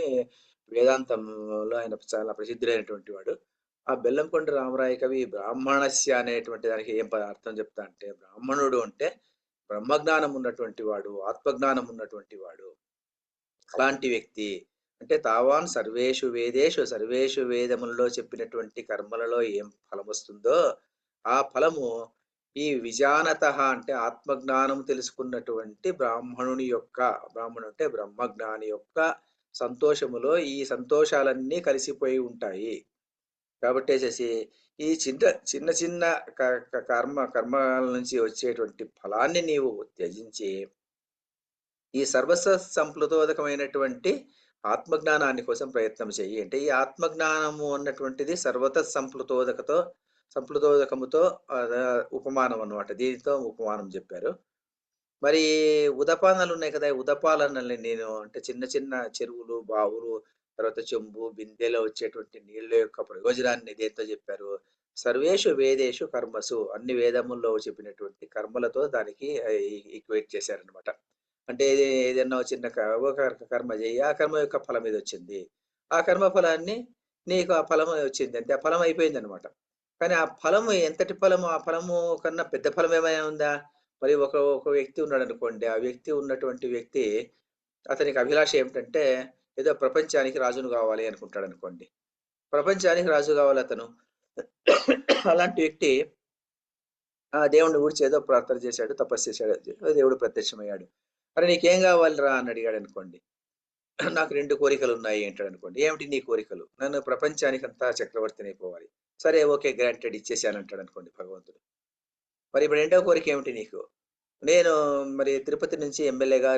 A: వేదాంతంలో ఆయన చాలా ప్రసిద్ధులైనటువంటి వాడు. ఆ బెల్లంకొండ రామరాయ కవి బ్రాహ్మణస్య అనేటువంటి దానికి ఏం అర్థం చెప్తా అంటే, బ్రాహ్మణుడు అంటే బ్రహ్మజ్ఞానం ఉన్నటువంటి వాడు, ఆత్మజ్ఞానం ఉన్నటువంటి వాడు. అలాంటి వ్యక్తి అంటే తావాన్ సర్వేషు వేదములలో చెప్పినటువంటి కర్మలలో ఏం ఫలం వస్తుందో ఆ ఫలము ఈ విజానత అంటే ఆత్మజ్ఞానం తెలుసుకున్నటువంటి బ్రాహ్మణుడు అంటే బ్రహ్మజ్ఞాని యొక్క సంతోషములో ఈ సంతోషాలన్నీ కలిసిపోయి ఉంటాయి. కాబట్టేసేసి ఈ చిన్న చిన్న కర్మల నుంచి వచ్చేటువంటి ఫలాన్ని నీవు త్యజించి ఈ సర్వస్వ సంప్లుతోదకమైనటువంటి ఆత్మజ్ఞానాన్ని కోసం ప్రయత్నం చెయ్యి. అంటే ఈ ఆత్మజ్ఞానము అన్నటువంటిది సంప్లుతోదకముతో ఉపమానం అన్నమాట. దీనితో ఉపమానం చెప్పారు. మరి ఉదపానాలు ఉన్నాయి కదా! ఉదపాలనల్ని నేను అంటే చిన్న చిన్న చెరువులు, బావులు, తర్వాత చెంబు, బిందెలో వచ్చేటువంటి నీళ్ళ యొక్క ప్రయోజనాన్ని దేంతో చెప్పారు? సర్వేషు వేదేషు కర్మసు. అన్ని వేదముల్లో చెప్పినటువంటి కర్మలతో దానికి ఈక్వేట్ చేశారనమాట. అంటే ఏదన్నా చిన్న ఒక కర్మ చెయ్యి. ఆ కర్మ యొక్క ఫలం ఇదొచ్చింది. ఆ కర్మ ఫలాన్ని నీకు ఆ ఫలం వచ్చింది. అంతే. ఆ ఫలం అయిపోయిందనమాట. కానీ ఆ ఫలము ఎంతటి ఫలము? ఆ ఫలము కన్నా పెద్ద ఫలం ఏమైనా ఉందా? మరి ఒక వ్యక్తి ఉన్నాడనుకోండి. ఆ వ్యక్తి ఉన్నటువంటి వ్యక్తి అతనికి అభిలాష ఏమిటంటే ఏదో ప్రపంచానికి రాజును కావాలి అనుకుంటాడనుకోండి. ప్రపంచానికి రాజు కావాలి అతను. అలాంటి వ్యక్తి దేవుడిని గూర్చి ఏదో ప్రార్థన చేశాడు, తపస్సు చేశాడు. దేవుడు ప్రత్యక్షమయ్యాడు. "అరె! నీకేం కావాలిరా" అని అడిగాడనుకోండి. "నాకు 2 కోరికలున్నాయి" అంటాడనుకోండి. "ఏమిటి నీ కోరికలు?" "నన్ను ప్రపంచానికంతా చక్రవర్తినైపోవాలి." "సరే ఓకే. గ్రాంటెడ్ ఇచ్చేశానంటాడనుకోండి భగవంతుడు. మరి ఇప్పుడు రెండో కోరిక ఏమిటి నీకు? "నేను మరి తిరుపతి నుంచి ఎమ్మెల్యేగా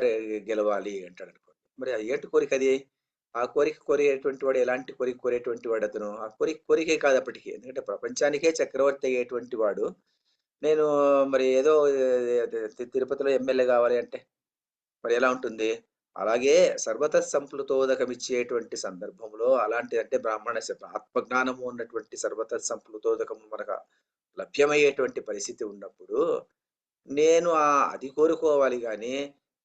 A: గెలవాలి" అంటాడనుకోండి. మరి ఏంటి కోరికది? ఆ కోరిక కోరేటువంటి వాడు ఎలాంటి కోరిక కోరేటువంటి వాడతను? ఆ కోరికే కాదు అప్పటికి. ఎందుకంటే ప్రపంచానికే చక్రవర్తి అయ్యేటువంటి వాడు నేను మరి ఏదో తిరుపతిలో ఎమ్మెల్యే కావాలి అంటే మరి ఎలా ఉంటుంది? అలాగే సర్వత సంప్లుతోదకమిచ్చేటువంటి సందర్భంలో అలాంటి అంటే ఆత్మజ్ఞానము ఉన్నటువంటి సర్వత సంప్లుతోదకము మనకు లభ్యమయ్యేటువంటి పరిస్థితి ఉన్నప్పుడు నేను అది కోరుకోవాలి గానీ,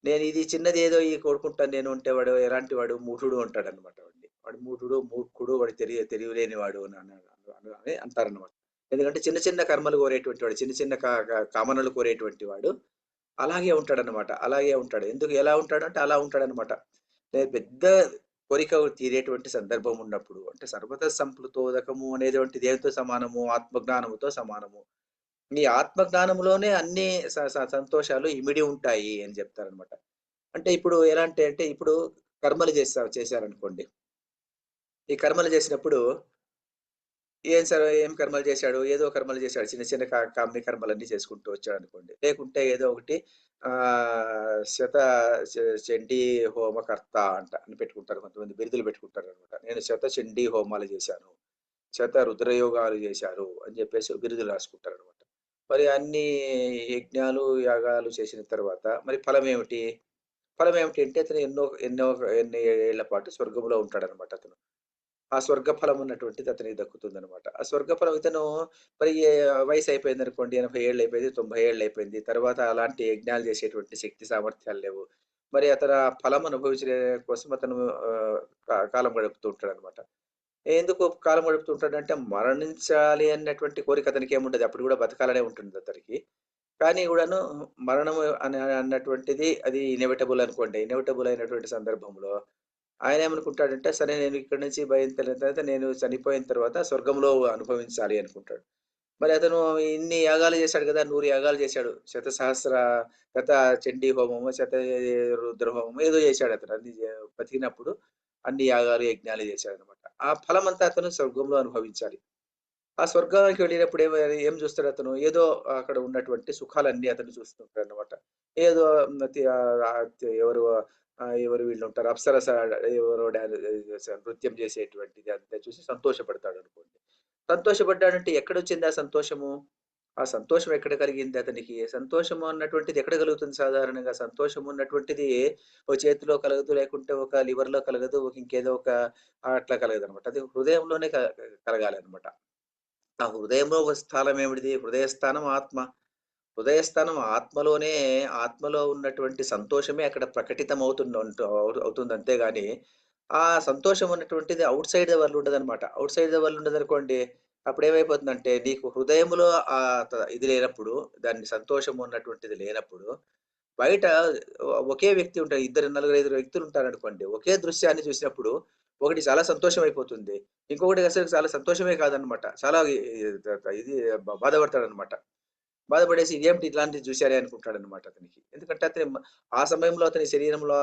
A: నేను ఇది చిన్నదేదో కోరుకుంటాను నేను అంటే వాడు ఎలాంటి వాడు? మూఢుడు అంటాడనమాట వాడిని. వాడు మూఢుడు, మూర్ఖుడు, వాడు తెలివిలేని వాడు అని అంటారనమాట. ఎందుకంటే చిన్న చిన్న కర్మలు కోరేటువంటి వాడు, చిన్న చిన్న కామనలు కోరేటువంటి వాడు అలాగే ఉంటాడనమాట. అలాగే ఉంటాడు. ఎలా ఉంటాడంటే అలా ఉంటాడనమాట. పెద్ద కోరిక తీరేటువంటి సందర్భం ఉన్నప్పుడు అంటే సర్వత సంప్లుతోదకము అనేటువంటిది దేనితో సమానము? ఆత్మజ్ఞానముతో సమానము. నీ ఆత్మజ్ఞానములోనే అన్ని సంతోషాలు ఇమిడి ఉంటాయి అని చెప్తారనమాట. అంటే ఇప్పుడు అంటే ఇప్పుడు కర్మలు చేశారనుకోండి. ఈ కర్మలు చేసినప్పుడు ఏం కర్మలు చేశాడు? ఏదో కర్మలు చేశాడు. చిన్న చిన్న కామ్య కర్మలన్నీ చేసుకుంటూ వచ్చాడనుకోండి. లేకుంటే ఏదో ఒకటి శత చండీ హోమకర్త అని పెట్టుకుంటారు. కొంతమంది బిరుదులు పెట్టుకుంటారనమాట. నేను శత చండీ హోమాలు చేశాను. శత రుద్రయోగాలు చేశారు అని చెప్పేసి బిరుదులు రాసుకుంటారనమాట. మరి అన్ని యజ్ఞాలు, యాగాలు చేసిన తర్వాత మరి ఫలమేమిటి? ఫలమేమిటి అంటే అతను ఎన్ని ఏళ్ల పాటు స్వర్గంలో ఉంటాడనమాట అతను. ఆ స్వర్గ ఫలం ఉన్నటువంటిది అతనికి దక్కుతుందనమాట. ఆ స్వర్గ ఫలం ఇతను మరి వయసు అయిపోయిందనుకోండి, 80 ఏళ్ళు అయిపోయింది, 90 ఏళ్ళు అయిపోయింది. తర్వాత అలాంటి యజ్ఞాలు చేసేటువంటి శక్తి సామర్థ్యాలు లేవు. మరి అతను ఆ ఫలం అనుభవించే కోసం అతను కాలం గడుపుతూ ఉంటాడనమాట. ఎందుకు కాలం గడుపుతూ ఉంటాడంటే మరణించాలి అన్నటువంటి కోరిక అతనికేముండదు. అప్పుడు కూడా బతకాలనే ఉంటుంది అతనికి. కానీ గూడాను మరణం అన్నటువంటిది అది ఇనెవిటబుల్ అనుకోండి. ఇనెవిటబుల్ అయినటువంటి సందర్భంలో ఆయనేమనుకుంటాడంటే, సరే నేను ఇక్కడి నుంచి బయలుదేరిన తర్వాత నేను చనిపోయిన తర్వాత స్వర్గంలో అనుభవించాలి అనుకుంటాడు. మరి అతను ఇన్ని యాగాలు చేశాడు గదా! 100 యాగాలు చేశాడు. శత చండీ హోమమో, రుద్ర హోమమో ఏదో చేశాడతను. అన్ని బతికినప్పుడు అన్ని యాగాలు, యజ్ఞాలు చేశాడనమాట. ఆ ఫలమంతా అతను స్వర్గంలో అనుభవించాలి. ఆ స్వర్గానికి వెళ్ళినప్పుడు ఏం చూస్తాడతను? ఏదో అక్కడ ఉన్నటువంటి సుఖాలన్నీ అతను చూస్తుంటాడనమాట. ఏదో ఎవరు ఎవరు వీళ్ళుంటారు అప్సరస ఎవరో నృత్యం చేసేటువంటిది అంతా చూసి సంతోషపడతాడనుకోండి. సంతోషపడ్డాడంటే ఎక్కడొచ్చింది ఆ సంతోషము? ఆ సంతోషం ఎక్కడ కలిగింది అతనికి? సంతోషము అన్నటువంటిది ఎక్కడ కలుగుతుంది సాధారణంగా? సంతోషం ఉన్నటువంటిది ఓ చేతిలో కలగదు, లేకుంటే ఒక లివర్‌లో కలగదు, ఇంకేదో ఒక అట్లా కలగదనమాట. అది హృదయంలోనే కలగాలనమాట. ఆ హృదయంలో ఒక స్థానం ఏమిటిది? హృదయస్థానం ఆత్మ. హృదయస్థానం ఆత్మలోనే ఆత్మలో ఉన్నటువంటి సంతోషమే అక్కడ అవుతుంది అంతేగాని, ఆ సంతోషం ఉన్నటువంటిది ఔట్ సైడ్ ద వరల్డ్ ఉండదనమాట. ఔట్ సైడ్ ద వరల్డ్ ఉండదనుకోండి, అప్పుడేమైపోతుందంటే నీకు హృదయంలో ఇది లేనప్పుడు, దాన్ని సంతోషం ఉన్నటువంటిది లేనప్పుడు, బయట ఒకే వ్యక్తి ఉంటారు. ఇద్దరు, నలుగురు, ఐదుగురు వ్యక్తులుంటారనుకోండి. ఒకే దృశ్యాన్ని చూసినప్పుడు ఒకటి చాలా సంతోషం అయిపోతుంది. ఇంకొకటి అసలు చాలా సంతోషమే కాదనమాట. చాలా ఇది బాధపడతాడనమాట. బాధపడేసి ఇదేమిటి ఇట్లాంటిది చూసారే అనుకుంటాడనమాట అతనికి. ఎందుకంటే ఆ సమయంలో అతని శరీరంలో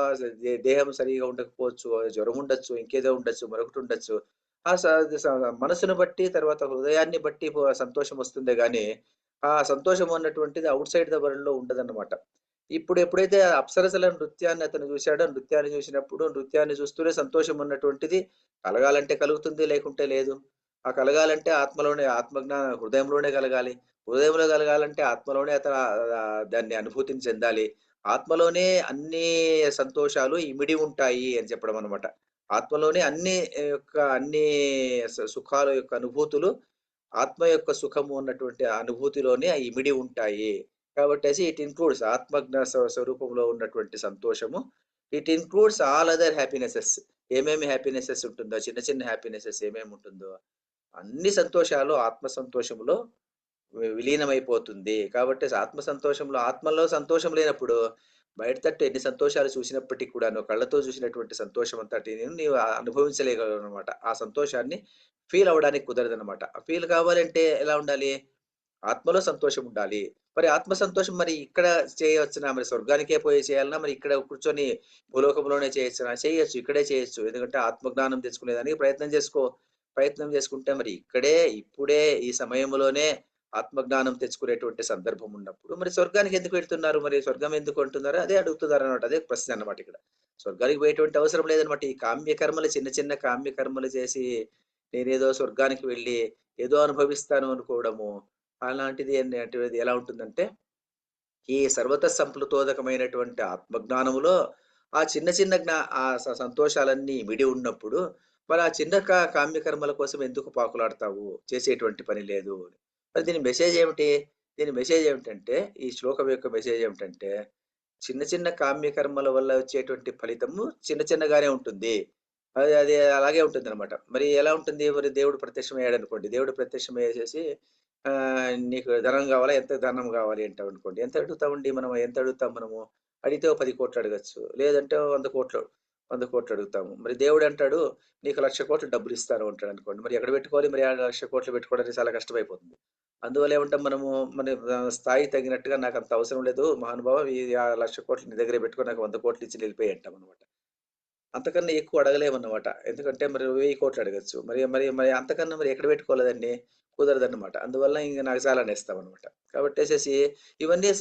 A: దేహం సరిగ్గా ఉండకపోవచ్చు. జ్వరం ఉండొచ్చు. ఇంకేదో ఉండొచ్చు. మరొకటి ఉండొచ్చు. ఆ స స మనసును బట్టి తర్వాత హృదయాన్ని బట్టి సంతోషం వస్తుందే గానీ, ఆ సంతోషం అన్నటువంటిది ఔట్ సైడ్ ద వరల్డ్‌లో ఉండదన్నమాట. ఇప్పుడు ఎప్పుడైతే ఆ అప్సరసల నృత్యాన్ని అతను చూసాడో, నృత్యాన్ని చూసినప్పుడు నృత్యాన్ని చూస్తూనే సంతోషం ఉన్నటువంటిది కలగాలంటే కలుగుతుంది. లేకుంటే లేదు. ఆ కలగాలంటే హృదయంలోనే కలగాలి. హృదయంలో కలగాలంటే ఆత్మలోనే అతను దాన్ని అనుభూతిని చెందాలి. ఆత్మలోనే అన్నీ సంతోషాలు ఇమిడి ఉంటాయి అని చెప్పడం అన్నమాట. ఆత్మలోనే అన్ని సుఖాల యొక్క అనుభూతులు ఆత్మ యొక్క సుఖము ఉన్నటువంటి ఆ అనుభూతిలోనే ఇమిడి ఉంటాయి. కాబట్టేసి ఇట్ ఇన్క్లూడ్స్ ఆత్మజ్ఞ స్వరూపంలో ఉన్నటువంటి సంతోషము. It includes all other happinesses. ఏమేమి హ్యాపీనెసెస్ ఉంటుందో, చిన్న చిన్న హ్యాపీనెసెస్ ఏమేమి ఉంటుందో, అన్ని సంతోషాలు ఆత్మ సంతోషంలో విలీనమైపోతుంది. కాబట్టి ఆత్మ సంతోషంలో ఆత్మలో సంతోషం లేనప్పుడు బయట తట్టు ఎన్ని సంతోషాలు చూసినప్పటికి కూడాను కళ్ళతో చూసినటువంటి సంతోషం అంతటిని నీవు అనుభవించలేగలవనమాట. ఆ సంతోషాన్ని ఫీల్ అవ్వడానికి కుదరదనమాట. ఫీల్ కావాలంటే ఎలా ఉండాలి? ఆత్మలో సంతోషం ఉండాలి. మరి ఆత్మ సంతోషం మరి ఇక్కడ చేయవచ్చునా? మరి స్వర్గానికే పోయి చేయాలనా? మరి ఇక్కడ కూర్చొని భూలోకంలోనే చేయొచ్చునా? చేయొచ్చు. ఇక్కడే చేయొచ్చు. ఎందుకంటే ఆత్మజ్ఞానం తెచ్చుకునేదానికి ప్రయత్నం చేసుకో. ప్రయత్నం చేసుకుంటే మరి ఇప్పుడే ఈ సమయంలోనే ఆత్మజ్ఞానం తెచ్చుకునేటువంటి సందర్భం ఉన్నప్పుడు మరి స్వర్గానికి ఎందుకు వెళ్తున్నారు? మరి స్వర్గం ఎందుకు అంటున్నారు? అదే అడుగుతున్నారనమాట. అదే ప్రశ్న అన్నమాట ఇక్కడ. స్వర్గానికి పోయేటువంటి అవసరం లేదనమాట. ఈ కామ్య కర్మలు చిన్న చిన్న కామ్య కర్మలు చేసి నేనేదో స్వర్గానికి వెళ్లి ఏదో అనుభవిస్తాను అనుకోవడము అలాంటిది అనేటిది ఎలా ఉంటుందంటే, ఈ సర్వత సంప్లుతోదకమైనటువంటి ఆత్మజ్ఞానములో ఆ చిన్న చిన్న సంతోషాలన్నీ ఇమిడి ఉన్నప్పుడు, మరి ఆ చిన్న కామ్య కర్మల కోసం ఎందుకు పాకులాడతావు? చేసేటువంటి పని లేదు. మరి దీని మెసేజ్ ఏమిటి? దీని మెసేజ్ ఏమిటంటే, ఈ శ్లోకం యొక్క మెసేజ్ ఏమిటంటే, చిన్న చిన్న కామ్య కర్మల వల్ల వచ్చేటువంటి ఫలితము చిన్న చిన్నగానే ఉంటుంది. అది అది అలాగే ఉంటుందనమాట. మరి ఎలా ఉంటుంది? మరి దేవుడు ప్రత్యక్షమయ్యాడనుకోండి. దేవుడు ప్రత్యక్షమయ్యేసేసి "నీకు ధనం గావాలా? ఎంత ధనం గావాలి?" అంటామనుకోండి. ఎంత అడుగుతాం మనము? అడిగితే ఓ 10,00,00,000 అడగొచ్చు. లేదంటే 100,00,00,000 అడుగుతాము. మరి దేవుడంటాడు, "నీకు 1,00,00,000 డబ్బులిస్తాను" అంటాడనుకోండి. మరి ఎక్కడ పెట్టుకోవాలి? మరి ఆ 1,00,00,000 పెట్టుకోవడానికి చాలా కష్టమైపోతుంది. అందువల్ల ఏమంటాం మనము, మన స్థాయికి తగినట్టుగా నాకంత అవసరం లేదు మహానుభావ ఈ 1,00,00,000 నీ దగ్గరే పెట్టుకో నాకు 100,00,00,000 ఇచ్చి వెళ్ళిపోయి అంటామనమాట. అంతకన్నా ఎక్కువ అడగలేమన్నమాట. ఎందుకంటే మరి 1,000,00,00,000 అడగొచ్చు. మరి మరి మరి అంతకన్నా మరి ఎక్కడ పెట్టుకోవాలి దాన్ని? కుదరదన్నమాట. అందువల్ల ఇంక నాకు చాలా అనేస్తామనమాట. కాబట్టేసేసి ఇవన్నీ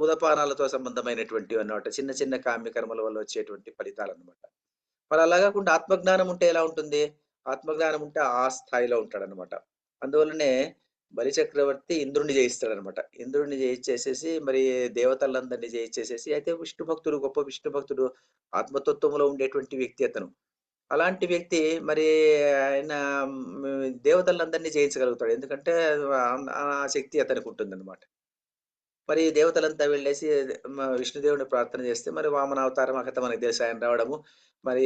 A: ఉదపానాలతో సంబంధమైనటువంటివన్నమాట. చిన్న చిన్న కామ్య కర్మల వల్ల వచ్చేటువంటి ఫలితాలన్నమాట. మరి అలా గాకుండా ఆత్మజ్ఞానం ఉంటే ఎలా ఉంటుంది? ఆత్మజ్ఞానం ఉంటే ఆ స్థాయిలో ఉంటాడన్నమాట. అందువల్లనే బలిచక్రవర్తి ఇంద్రుడిని జయిస్తాడనమాట. ఇంద్రుడిని జయించేసేసి మరి దేవతలందరిని జయించేసేసి అయితే విష్ణు భక్తుడు, గొప్ప విష్ణు భక్తుడు, ఆత్మతత్వంలో ఉండేటువంటి వ్యక్తి అతను. అలాంటి వ్యక్తి మరి ఆయన దేవతలందరిని జయించగలుగుతాడు. ఎందుకంటే ఆ శక్తి అతనికుంటుందనమాట. మరి దేవతలంతా వెళ్ళేసి విష్ణుదేవుడిని ప్రార్థన చేస్తే మరి వామన అవతారం అకత మనకు తెలుసు ఆయన రావడము. మరి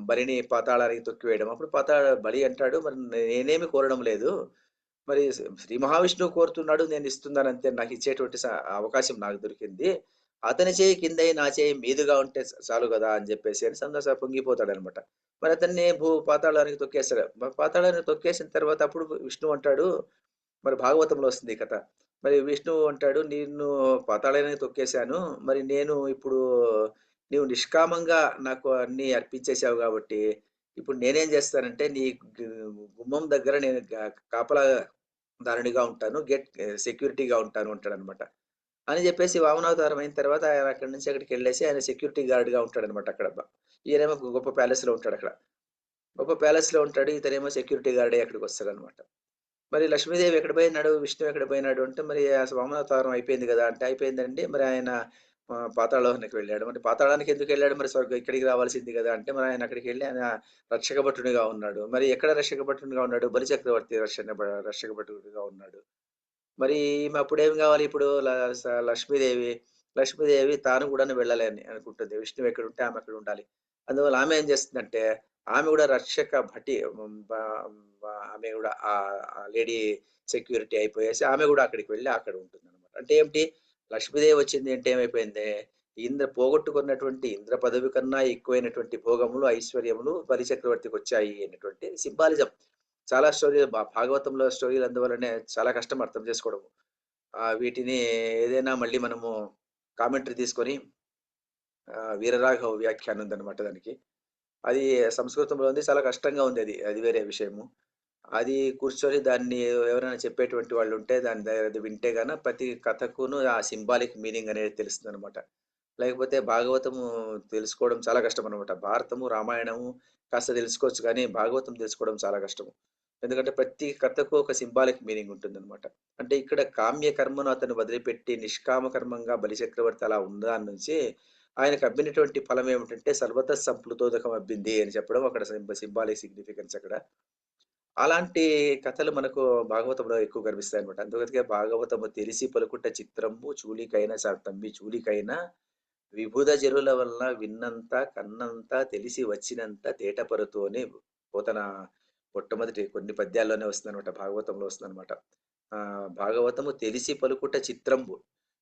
A: బలిని పాతాళానికి తొక్కివేయడం. అప్పుడు బలి అంటాడు, "మరి నేనేమి కోరడం లేదు. మరి శ్రీ మహావిష్ణువు కోరుతున్నాడు. నేను ఇస్తున్నానంతే. నాకిచ్చేటువంటి అవకాశం నాకు దొరికింది. అతని చేయి కిందయి, నా చేయి మీదుగా ఉంటే చాలు గదా!" అని జెప్పేసి అని పొంగిపోతాడనమాట. మరి అతన్ని పాతాళానికి తొక్కేస్తాడు. పాతాళానికి తొక్కేసిన తర్వాత అప్పుడు విష్ణువు అంటాడు, మరి భాగవతంలో వస్తుంది ఈ కథ. మరి విష్ణువు అంటాడు, "నిన్ను పాతాళానికి తొక్కేశాను. మరి నేను ఇప్పుడు నీవు నిష్కామంగా నాకు అన్నీ అర్పించేసావు గాబట్టి, ఇప్పుడు నేనేం జేస్తానంటే నీ గు గుమ్మం దగ్గర నేను కాపలా దారునిగా ఉంటాను. సెక్యూరిటీగా ఉంటాను" అంటాడనమాట. అని జెప్పేసి వామనావతారం అయిన తర్వాత ఆయన అక్కడి నుంచి అక్కడికెళ్ళేసి ఆయన సెక్యూరిటీ గార్డ్‌గా ఉంటాడనమాట అక్కడ. ఈయనేమో గొప్ప ప్యాలెస్‌లో ఉంటాడక్కడ. గొప్ప ప్యాలెస్‌లో ఉంటాడు. ఇతనేమో సెక్యూరిటీ గార్డ్ అయ్యి అక్కడికొస్తాడనమాట. మరి లక్ష్మీదేవి ఎక్కడ పోయినాడు? విష్ణువు ఎక్కడ పోయినాడు? అంటే మరి ఆ వామనావతారం అయిపోయింది గదా! అంటే అయిపోయిందండి. మరి ఆయన పాతాళానికి వెళ్ళాడు. మరి పాతాళానికి ఎందుకెళ్ళాడు? మరి ఇక్కడికి రావాల్సింది గదా! అంటే మరి ఆయన అక్కడికెళ్ళి ఆయన రక్షక భటునిగా ఉన్నాడు. మరి ఎక్కడ రక్షక భటునిగా ఉన్నాడు? బలిచక్రవర్తి రక్షక భటుడిగా ఉన్నాడు. మరి ఈమె అప్పుడేం గావాలి ఇప్పుడు లక్ష్మీదేవి, లక్ష్మీదేవి తాను గూడాను వెళ్ళాలి అని అనుకుంటుంది. విష్ణువు ఎక్కడుంటే ఆమె అక్కడ ఉండాలి. అందువల్ల ఆమె ఏం చేస్తుందంటే, ఆమె గూడా రక్షక భటి హ్మ్, బ బ ఆమె గూడా ఆ లేడీ సెక్యూరిటీ అయిపోయేసి ఆమె గూడా అక్కడికి వెళ్లి అక్కడ ఉంటుందన్నమాట. అంటే ఏమిటి? లక్ష్మీదేవి వచ్చింది అంటే ఏమైపోయింది? పోగొట్టుకున్నటువంటి ఇంద్ర పదవి కన్నా ఎక్కువైనటువంటి భోగములు, ఐశ్వర్యములు బలిచక్రవర్తికొచ్చాయి అనేటువంటి సింబాలిజం. చాలా భాగవతంలో స్టోరీలు అందువల్లనే చాలా కష్టం అర్థం చేసుకోవడము. వీటిని ఏదైనా మళ్ళీ మనము కామెంటరీ తీసుకొని వీరరాఘవ వ్యాఖ్యానం ఉందన్నమాట దానికి. అది సంస్కృతంలో ఉంది. చాలా కష్టంగా ఉంది అది. అది వేరే విషయము. అది కూర్చొని దాన్ని ఎవరైనా చెప్పేటువంటి వాళ్ళుంటే అది వింటే గాన ప్రతి కథకును ఆ సింబాలిక్ మీనింగ్ అనేది తెలుస్తుందనమాట. లేకపోతే భాగవతము తెలుసుకోవడం చాలా కష్టమనమాట. భారతము, రామాయణము కాస్త తెలుసుకోవచ్చు గానీ, భాగవతం తెలుసుకోవడం చాలా కష్టము. ఎందుకంటే ప్రతి కథకు ఒక సింబాలిక్ మీనింగ్ ఉంటుందనమాట. అంటే ఇక్కడ కామ్య కర్మను అతను వదిలిపెట్టి నిష్కామ కర్మంగా బలిచక్రవర్తి అలా ఉన్నదాని నుంచి ఆయనకు అబ్బినటువంటి ఫలం ఏమిటంటే సర్వత సంప్లుతోదకం అబ్బింది అని చెప్పడం అక్కడ సింబాలిక్ సిగ్నిఫికెన్స్ అక్కడ. అలాంటి కథలు మనకు భాగవతంలో ఎక్కువ కనిపిస్తాయన్నమాట. అందుకే భాగవతము తెలిసి పలుకుట చిత్రంబు చూలికైన తమ్మి చూలికైన విభుద జనుల వలన విన్నంత కన్నంత తెలిసి వచ్చినంత తేటపరుతు అని పోతన మొట్టమొదటి కొన్ని పద్యాల్లోనే వస్తుందన్నమాట. భాగవతంలో వస్తుందన్నమాట. భాగవతము తెలిసి పలుకుట చిత్రంబు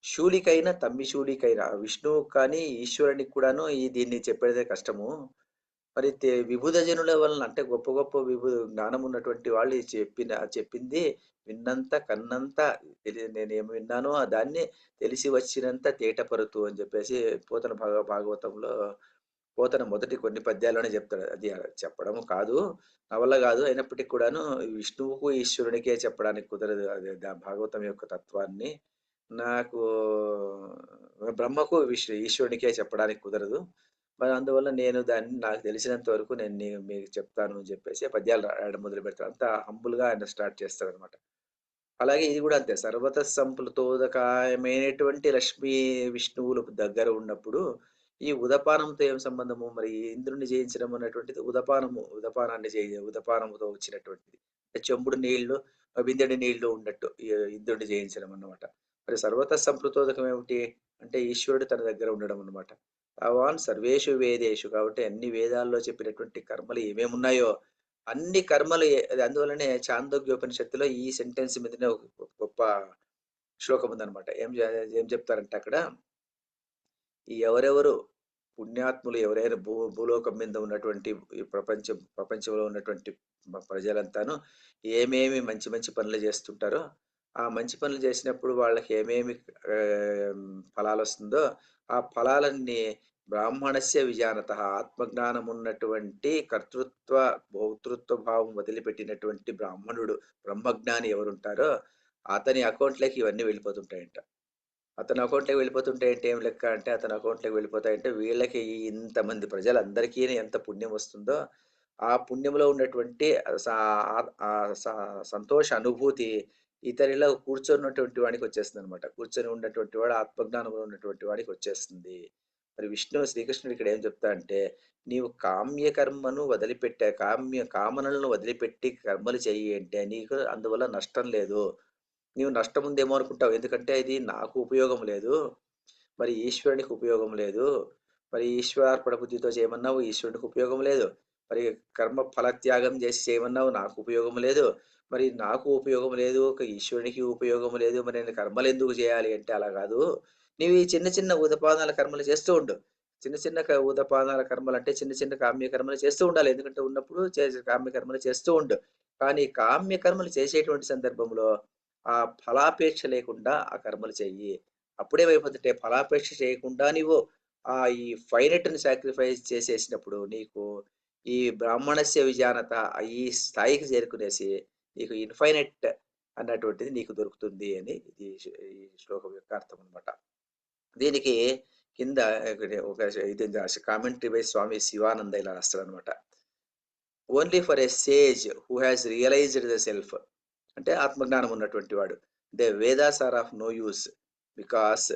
A: శూలికైన తమ్మి శూలికైన విష్ణువు కానీ ఈశ్వరునికి కూడాను దీన్ని చెప్పేదే కష్టము. మరి విభుద జనుల వలన అంటే గొప్ప గొప్ప జ్ఞానం ఉన్నటువంటి వాళ్ళు చెప్పింది విన్నంత కన్నంత నేనేమి విన్నానో దాన్ని తెలిసి వచ్చినంత తేటపరుతు అని చెప్పేసి పోతన భాగవతంలో పోతన మొదటి కొన్ని పద్యాల్లోనే చెప్తాడు. అది చెప్పడం కాదు, నా వల్ల కాదు. అయినప్పటికీ కూడాను విష్ణువుకు ఈశ్వరునికే చెప్పడానికి కుదరదు. అది భాగవతం యొక్క తత్వాన్ని నాకు బ్రహ్మకు ఈశ్వరునికే చెప్పడానికి కుదరదు. మరి అందువల్ల నేను దాన్ని నాకు తెలిసినంత వరకు నేను మీకు చెప్తాను అని చెప్పేసి ఆ పద్యాలు రాయడం మొదలుపెడతాడు. అంత హంబుల్‌గా ఆయన స్టార్ట్ చేస్తాడనమాట. అలాగే ఇది గూడా అంతే. సర్వత సంప్లుతోదకాయమైనటువంటి లక్ష్మీ, విష్ణువులు దగ్గర ఉన్నప్పుడు, ఈ ఉదపానంతో ఏం సంబంధము? మరి ఇంద్రుడిని జయించడం అనేటువంటిది ఉదపానముతో వచ్చినటువంటిది. అంటే చెంబుడు నీళ్లు, బిందెడు నీళ్లు ఉన్నట్టు ఇంద్రుడిని జయించడం అన్నమాట. మరి సర్వత సంప్లుతోదకం ఏమిటి? అంటే ఈశ్వరుడు తన దగ్గర ఉండడం అన్నమాట. తావాన్ సర్వేషు వేదేషు కాబట్టి అన్ని వేదాల్లో చెప్పినటువంటి కర్మలు ఏమేమున్నాయో అన్ని కర్మలు అది అందువల్లనే చాందోగ్యోపనిషత్తులో ఈ సెంటెన్స్ మీదనే ఒక గొప్ప శ్లోకం ఉందన్నమాట. ఏం చెప్తారంటే అక్కడ, ఈ ఎవరెవరు పుణ్యాత్ములు ఎవరైనా భూలోకం మీద ఉన్నటువంటి ఈ ప్రపంచంలో ఉన్నటువంటి ప్రజలంతాను ఏమేమి మంచి మంచి పనులు చేస్తుంటారో, ఆ మంచి పనులు చేసినప్పుడు వాళ్ళకి ఏమేమి ఫలాలొస్తుందో, ఆ ఫలాలన్నీ బ్రాహ్మణస్య విజానతః ఆత్మజ్ఞానం ఉన్నటువంటి కర్తృత్వ, భోక్తృత్వ భావం వదిలిపెట్టినటువంటి బ్రాహ్మణుడు, బ్రహ్మజ్ఞాని ఎవరుంటారో అతని అకౌంట్‌లోకి ఇవన్నీ వెళ్ళిపోతుంటాయంట. అతని అకౌంట్‌లోకి వెళ్ళిపోతుంటే అంటే ఏం లెక్క అంటే, అతని అకౌంట్‌లోకి వెళ్ళిపోతాయంటే వీళ్ళకి ఇంతమంది ప్రజలందరికీ ఎంత పుణ్యం వస్తుందో, ఆ పుణ్యంలో ఉన్నటువంటి సా ఆహ్, ఆహ్, స సంతోష అనుభూతి ఇతనిలో కూర్చొన్నటువంటి వాడికి వచ్చేస్తుంది అనమాట. కూర్చొని ఉన్నటువంటి వాడు ఆత్మజ్ఞానంలో ఉన్నటువంటి వాడికి వచ్చేస్తుంది. మరి శ్రీకృష్ణుడు ఇక్కడ ఏం చెప్తా అంటే, నీవు కామ్య కర్మను వదిలిపెట్టే కామనలను వదిలిపెట్టి కర్మలు చెయ్యి అంటే నీకు అందువల్ల నష్టం లేదు. నీవు నష్టం ఉందేమో అనుకుంటావు. ఎందుకంటే ఇది నాకు ఉపయోగం లేదు. మరి ఈశ్వరునికి ఉపయోగం లేదు. మరి ఈశ్వరార్పణ బుద్ధితో చేయమన్నావు, ఈశ్వరునికి ఉపయోగం లేదు. మరి కర్మ ఫలత్యాగం చేసి చేయమన్నావు, నాకు ఉపయోగం లేదు. మరి నాకు ఉపయోగం లేదు, ఒక ఈశ్వరునికి ఉపయోగం లేదు. మరి నేను కర్మలు ఎందుకు చేయాలి అంటే అలా కాదు. నీవు ఈ చిన్న చిన్న ఉదపాదాల కర్మలు చేస్తూ ఉండు. చిన్న చిన్న ఉదపాదాల కర్మలు అంటే చిన్న చిన్న కామ్య కర్మలు చేస్తూ ఉండాలి. ఎందుకంటే ఉన్నప్పుడు కామ్య కర్మలు చేస్తూ ఉండు. కానీ కామ్య కర్మలు చేసేటువంటి సందర్భంలో ఆ ఫలాపేక్ష లేకుండా ఆ కర్మలు చెయ్యి. అప్పుడేమైపోతుంటే ఫలాపేక్ష చేయకుండా నీవు ఈ ఫైనెట్‌ని సాక్రిఫైస్ చేసేసినప్పుడు నీకు ఈ బ్రాహ్మణస్య విజానత ఈ స్థాయికి చేరుకునేసి నీకు ఇన్ఫైనైట్ అన్నటువంటిది నీకు దొరుకుతుంది అని ఈ శ్లోకం యొక్క అర్థం అనమాట. దీనికి కింద ఒక ఇది కామెంటరీ బై స్వామి శివానంద ఇలా రాస్తాడనమాట. Only for a sage who has realised the self, అంటే ఆత్మజ్ఞానం ఉన్నటువంటి వాడు, the Vedas are of no use because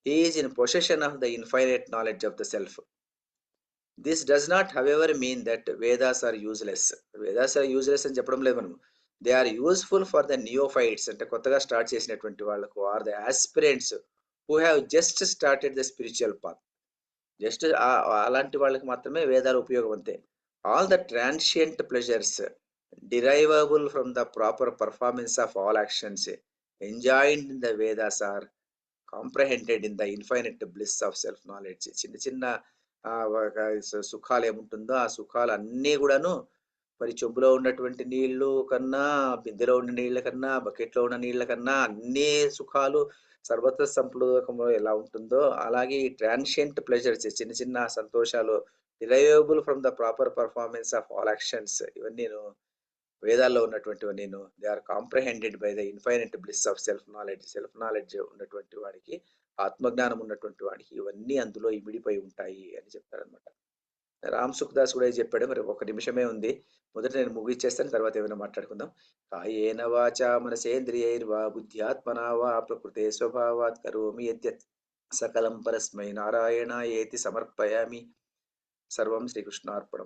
A: he is in possession of the infinite knowledge of the self. This does not, however, mean that Vedas are useless. Vedas are useless అని చెప్పడం లేదు మనం. They are useful for the neophytes, అంటే కొత్తగా start చేసినటువంటి వాళ్ళకు, or the aspirants who have just started the spiritual path. Just అలాంటి వాళ్ళకి మాత్రమే వేదాలు ఉపయోగం అంతే. All the transient pleasures derivable from the proper performance of all actions enjoined in the Vedas are comprehended in the infinite bliss of self knowledge. చిన్న చిన్న సుఖాలు ఏముంటుందో ఆ సుఖాలు అన్నీ కూడాను మరి చెంబులో ఉన్నటువంటి నీళ్లు కన్నా, బిందెలో ఉన్న నీళ్ల కన్నా, బకెట్లో ఉన్న నీళ్ల కన్నా అన్ని సుఖాలు సర్వత్ర సంప్లోకంలో ఎలా ఉంటుందో అలాగే ఈ ట్రాన్షియంట్ ప్లెజర్స్, చిన్న చిన్న సంతోషాలు, derivable from the proper performance of all actions, ఇవన్నీ వేదాల్లో ఉన్నటువంటివి నేను they are comprehended by the infinite bliss of self knowledge. Self knowledge ఉన్నటువంటి వాడికి, ఆత్మజ్ఞానం ఉన్నటువంటి వాడికి ఇవన్నీ అందులో ఇమిడిపోయి ఉంటాయి అని చెప్తారనమాట. రామ్ సుఖ్దాస్ కూడా చెప్పాడు. మరి ఒక నిమిషమే ఉంది, మొదట నేను ముగిచ్చేస్తాను, తర్వాత ఏమైనా మాట్లాడుకుందాం. కాయేన వాచా మనసేంద్రియైర్వా బుద్ధ్యాత్మనా వా ప్రకృతే స్వభావాత్ కరోమి యద్యత్ సకలం పరస్మై నారాయణ ఏతి సమర్పయామి. సర్వం శ్రీకృష్ణార్పణం.